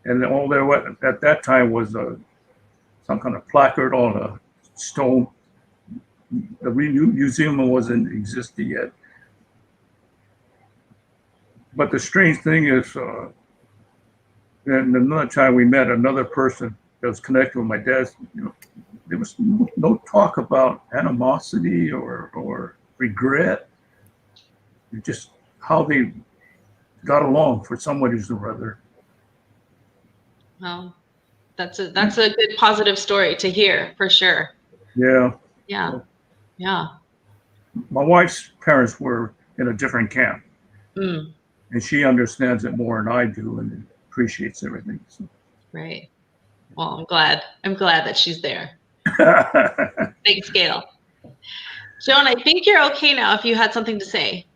And all there was at that time was some kind of placard on a stone. The museum wasn't existing yet. But the strange thing is, and another time we met another person that was connected with my dad's, there was no talk about animosity or regret. Just how they got along for some ways or other. Well, that's a good positive story to hear for sure. Yeah. Yeah. Yeah. My wife's parents were in a different camp, Mm. and she understands it more than I do and appreciates everything. So. Right. Well, I'm glad that she's there. Thanks, Gail. Joan, I think you're okay now if you had something to say.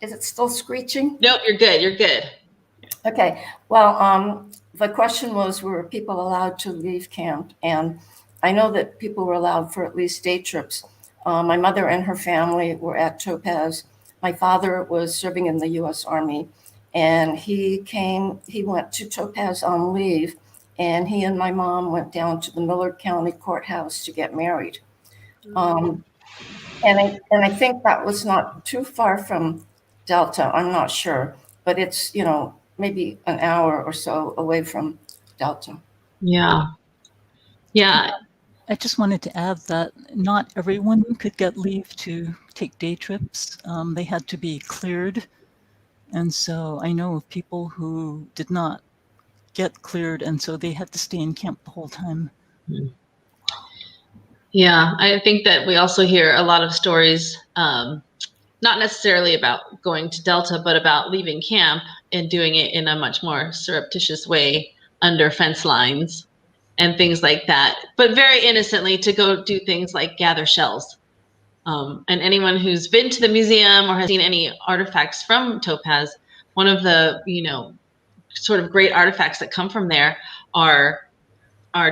Is it still screeching? Nope, you're good. You're good. Okay. Well, the question was, were people allowed to leave camp? And I know that people were allowed for at least day trips. My mother and her family were at Topaz. My father was serving in the U.S. Army, and he went to Topaz on leave, and he and my mom went down to the Millard County Courthouse to get married. And I think that was not too far from Delta. I'm not sure, but it's, maybe an hour or so away from Delta. Yeah. Yeah. I just wanted to add that not everyone could get leave to take day trips. They had to be cleared. And so I know of people who did not get cleared, and so they had to stay in camp the whole time. Yeah, I think that we also hear a lot of stories, not necessarily about going to Delta, but about leaving camp and doing it in a much more surreptitious way under fence lines and things like that, but very innocently to go do things like gather shells. And anyone who's been to the museum or has seen any artifacts from Topaz, one of the, sort of great artifacts that come from there are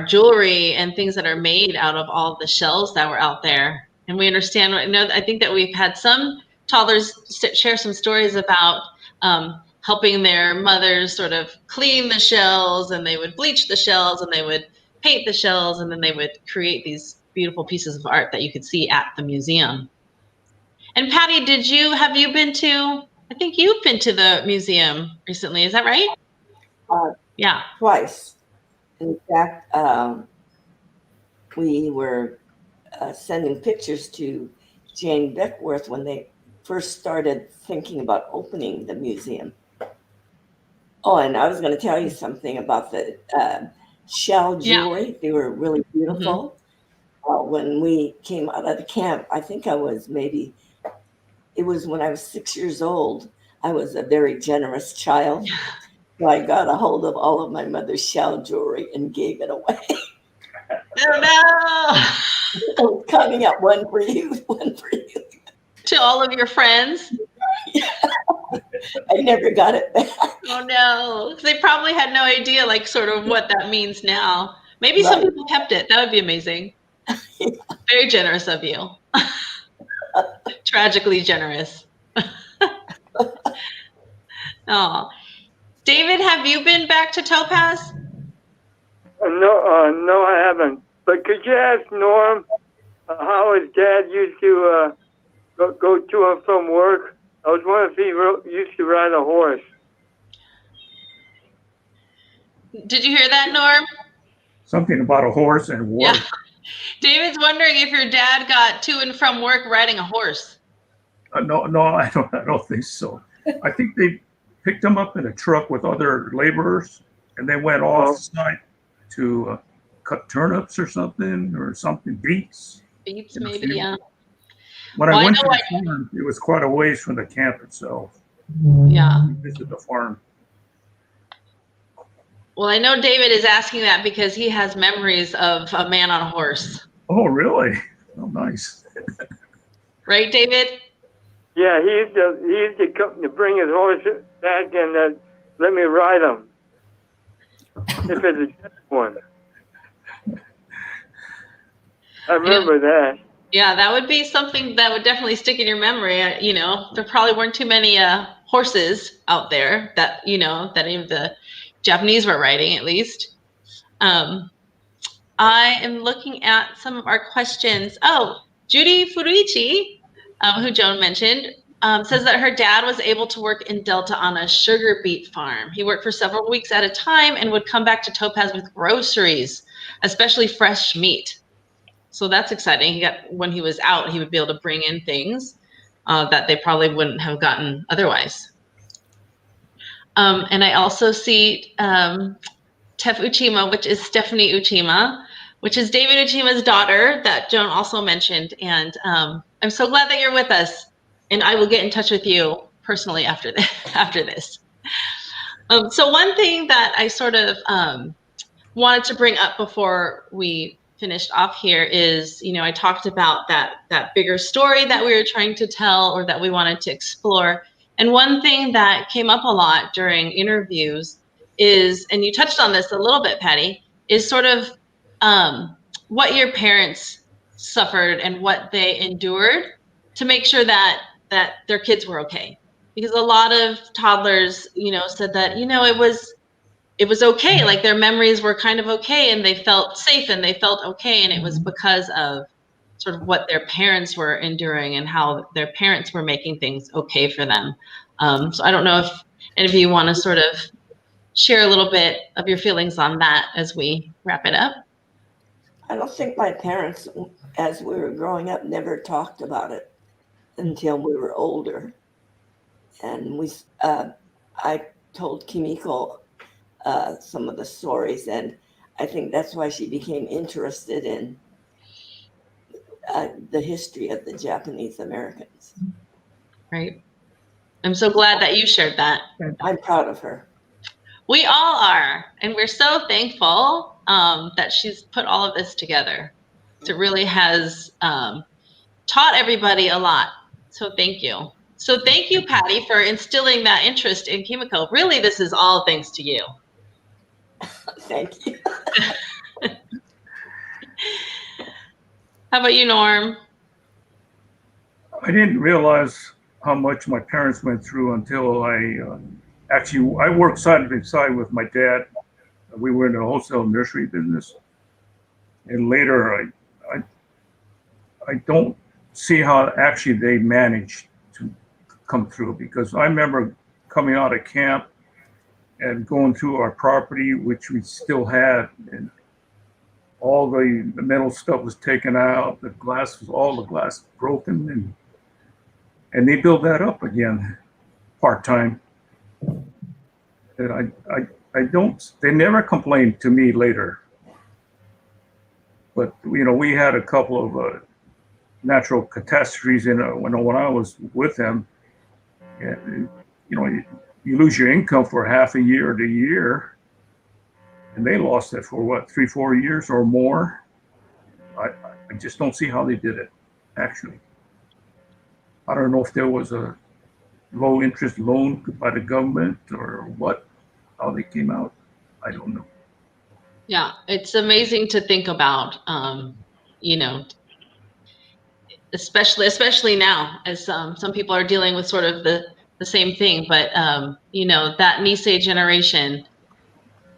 jewelry and things that are made out of all the shells that were out there. And we understand, I think that we've had some toddlers share some stories about helping their mothers sort of clean the shells, and they would bleach the shells, and they would paint the shells, and then they would create these beautiful pieces of art that you could see at the museum. And Patty, have you been to, I think you've been to the museum recently, is that right? Yeah. Twice. In fact, we were sending pictures to Jane Beckworth when they first started thinking about opening the museum. Oh, and I was going to tell you something about the shell jewelry. Yeah. They were really beautiful. Mm-hmm. When we came out of the camp, I think it was when I was 6 years old. I was a very generous child. So I got a hold of all of my mother's shell jewelry and gave it away. Oh, no. I was counting out one for you. To all of your friends? Yeah. I never got it back. Oh, no. They probably had no idea, sort of what that means now. Maybe some people kept it. That would be amazing. Yeah. Very generous of you. Tragically generous. Oh. David, have you been back to Topaz? No, I haven't. But could you ask Norm how his dad used to go to and from work? I was wondering if he used to ride a horse. Did you hear that, Norm? Something about a horse and work. Yeah. David's wondering if your dad got to and from work riding a horse. No, I don't think so. I think they picked him up in a truck with other laborers, and they went off-site to cut turnips or something, beets. Beets, maybe, yeah. When I went to the farm, it was quite a ways from the camp itself. Yeah. We visited the farm. Well, I know David is asking that because he has memories of a man on a horse. Oh, really? Oh, nice. Right, David? Yeah, he used to come to bring his horse back and let me ride him. If it's a one. I remember that. Yeah, that would be something that would definitely stick in your memory. There probably weren't too many horses out there that any of the Japanese were riding, at least. I am looking at some of our questions. Oh, Judy Furuichi, who Joan mentioned, says that her dad was able to work in Delta on a sugar beet farm. He worked for several weeks at a time and would come back to Topaz with groceries, especially fresh meat. So that's exciting. When he was out, he would be able to bring in things that they probably wouldn't have gotten otherwise. And I also see Tef Uchima, which is Stephanie Uchima, which is David Uchima's daughter that Joan also mentioned. And I'm so glad that you're with us. And I will get in touch with you personally after this. So one thing that I sort of wanted to bring up before we finished off here is, I talked about that bigger story that we were trying to tell or that we wanted to explore. And one thing that came up a lot during interviews is, and you touched on this a little bit, Patty, is sort of what your parents suffered and what they endured to make sure that their kids were okay. Because a lot of toddlers, said that, it was okay. Like their memories were kind of okay and they felt safe and they felt okay. And it was because of sort of what their parents were enduring and how their parents were making things okay for them. So I don't know if any of you want to sort of share a little bit of your feelings on that as we wrap it up. I don't think my parents, as we were growing up, never talked about it until we were older. And I told Kimiko some of the stories, and I think that's why she became interested in the history of the Japanese Americans. Right. I'm so glad that you shared that. I'm proud of her. We all are, and we're so thankful that she's put all of this together. It really has taught everybody a lot. So thank you. So thank you, Patty, for instilling that interest in Kimiko. Really, this is all thanks to you. Thank you. How about you, Norm? I didn't realize how much my parents went through until I worked side by side with my dad. We were in the wholesale nursery business. And later, I don't see how actually they managed to come through, because I remember coming out of camp and going through our property, which we still had, and all the metal stuff was taken out, all the glass broken, and they built that up again part-time. And they never complained to me later. But, we had a couple of natural catastrophes when I was with them. And, you lose your income for half a year to a year, and they lost it for what, 3-4 years or more. I just don't see how they did it, actually. I don't know if there was a low interest loan by the government or how they came out. I don't know. Yeah, it's amazing to think about, especially now, as some people are dealing with sort of the same thing. But, that Nisei generation,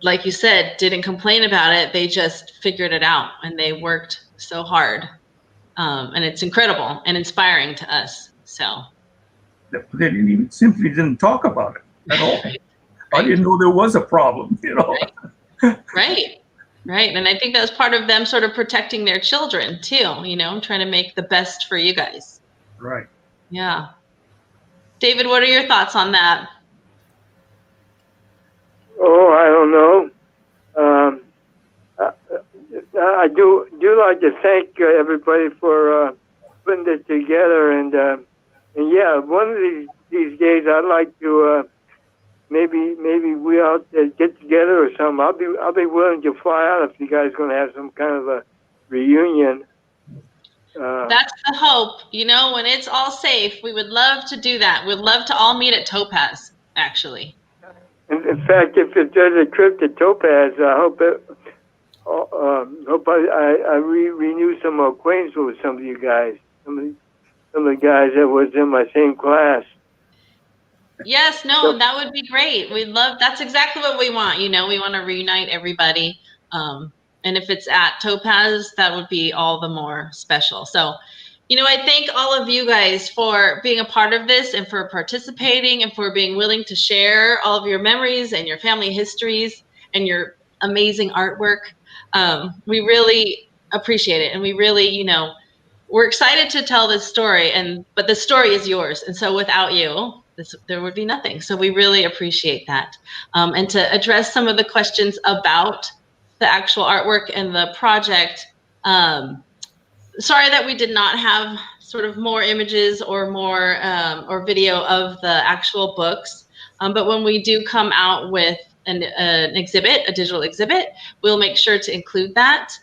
like you said, didn't complain about it. They just figured it out, and they worked so hard. And it's incredible and inspiring to us. So they simply didn't talk about it at all. Right. I didn't know there was a problem, Right. And I think that was part of them sort of protecting their children too, trying to make the best for you guys. Right. Yeah. David, what are your thoughts on that? Oh, I don't know. I do like to thank everybody for putting this together, and yeah, one of these days I'd like to maybe we all get together or something. I'll be willing to fly out if you guys are going to have some kind of a reunion. That's the hope. When it's all safe, we would love to do that. We'd love to all meet at Topaz, actually. In fact, if there's a trip to Topaz, I hope I renew some acquaintance with some of you guys. Some of the guys that was in my same class. Yes, no, that would be great. That's exactly what we want. We want to reunite everybody. And if it's at Topaz, that would be all the more special. So I thank all of you guys for being a part of this and for participating and for being willing to share all of your memories and your family histories and your amazing artwork. We really appreciate it. And we really, we're excited to tell this story, but the story is yours. And so without you, there would be nothing. So we really appreciate that. And to address some of the questions about the actual artwork and the project, sorry that we did not have sort of more images or more or video of the actual books. But when we do come out with an exhibit, a digital exhibit, we'll make sure to include that.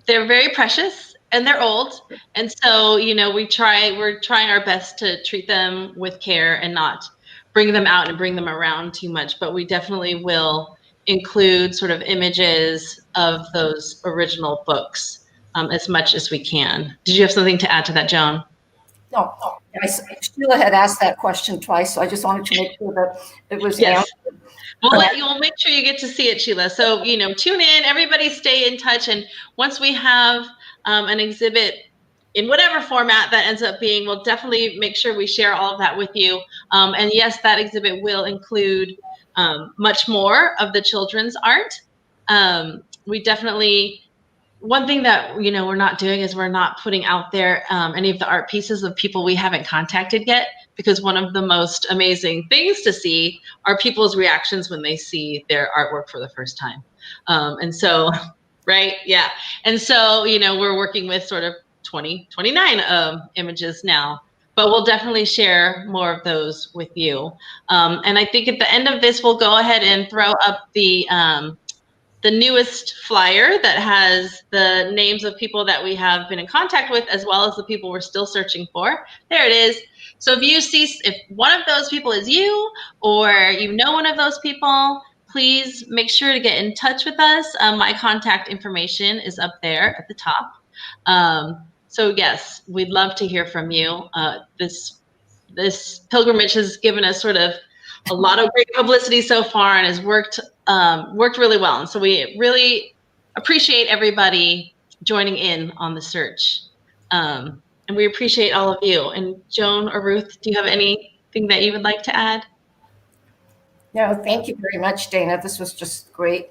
They're very precious and they're old. And so, we're trying our best to treat them with care and not bring them out and bring them around too much. But we definitely will include sort of images of those original books as much as we can. Did you have something to add to that, Joan? No. Sheila had asked that question twice, so I just wanted to make sure that it was answered. We'll make sure you get to see it, Sheila. So, tune in, everybody stay in touch. And once we have an exhibit in whatever format that ends up being, we'll definitely make sure we share all of that with you. And yes, that exhibit will include much more of the children's art. We definitely, one thing that, we're not doing is we're not putting out there any of the art pieces of people we haven't contacted yet, because one of the most amazing things to see are people's reactions when they see their artwork for the first time. And so, right? Yeah. And so, we're working with sort of 29 images now, but we'll definitely share more of those with you. And I think at the end of this, we'll go ahead and throw up the newest flyer that has the names of people that we have been in contact with, as well as the people we're still searching for. There it is. So if one of those people is you, or one of those people, please make sure to get in touch with us. My contact information is up there at the top. So yes, we'd love to hear from you. This pilgrimage has given us sort of a lot of great publicity so far and has worked really well. And so we really appreciate everybody joining in on the search. And we appreciate all of you. And Joan or Ruth, do you have anything that you would like to add? No, thank you very much, Dana. This was just great.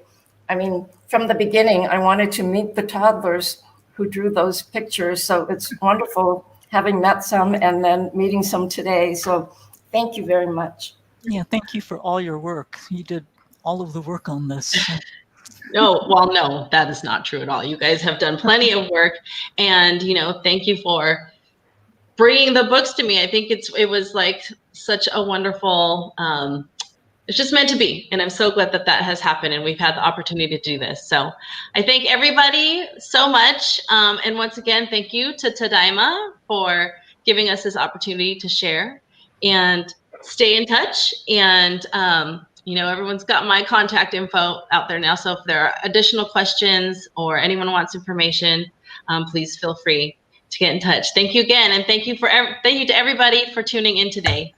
I mean, from the beginning, I wanted to meet the toddlers who drew those pictures. So it's wonderful having met some and then meeting some today. So thank you very much. Thank you for all your work. You did all of the work on this. No, that is not true at all. You guys have done plenty of work, and thank you for bringing the books to me. I think it was like such a wonderful. It's just meant to be, and I'm so glad that has happened, and we've had the opportunity to do this. So I thank everybody so much, and once again, thank you to Tadaima for giving us this opportunity to share, and stay in touch. And everyone's got my contact info out there now. So if there are additional questions or anyone wants information, please feel free to get in touch. Thank you again, and thank you to everybody for tuning in today.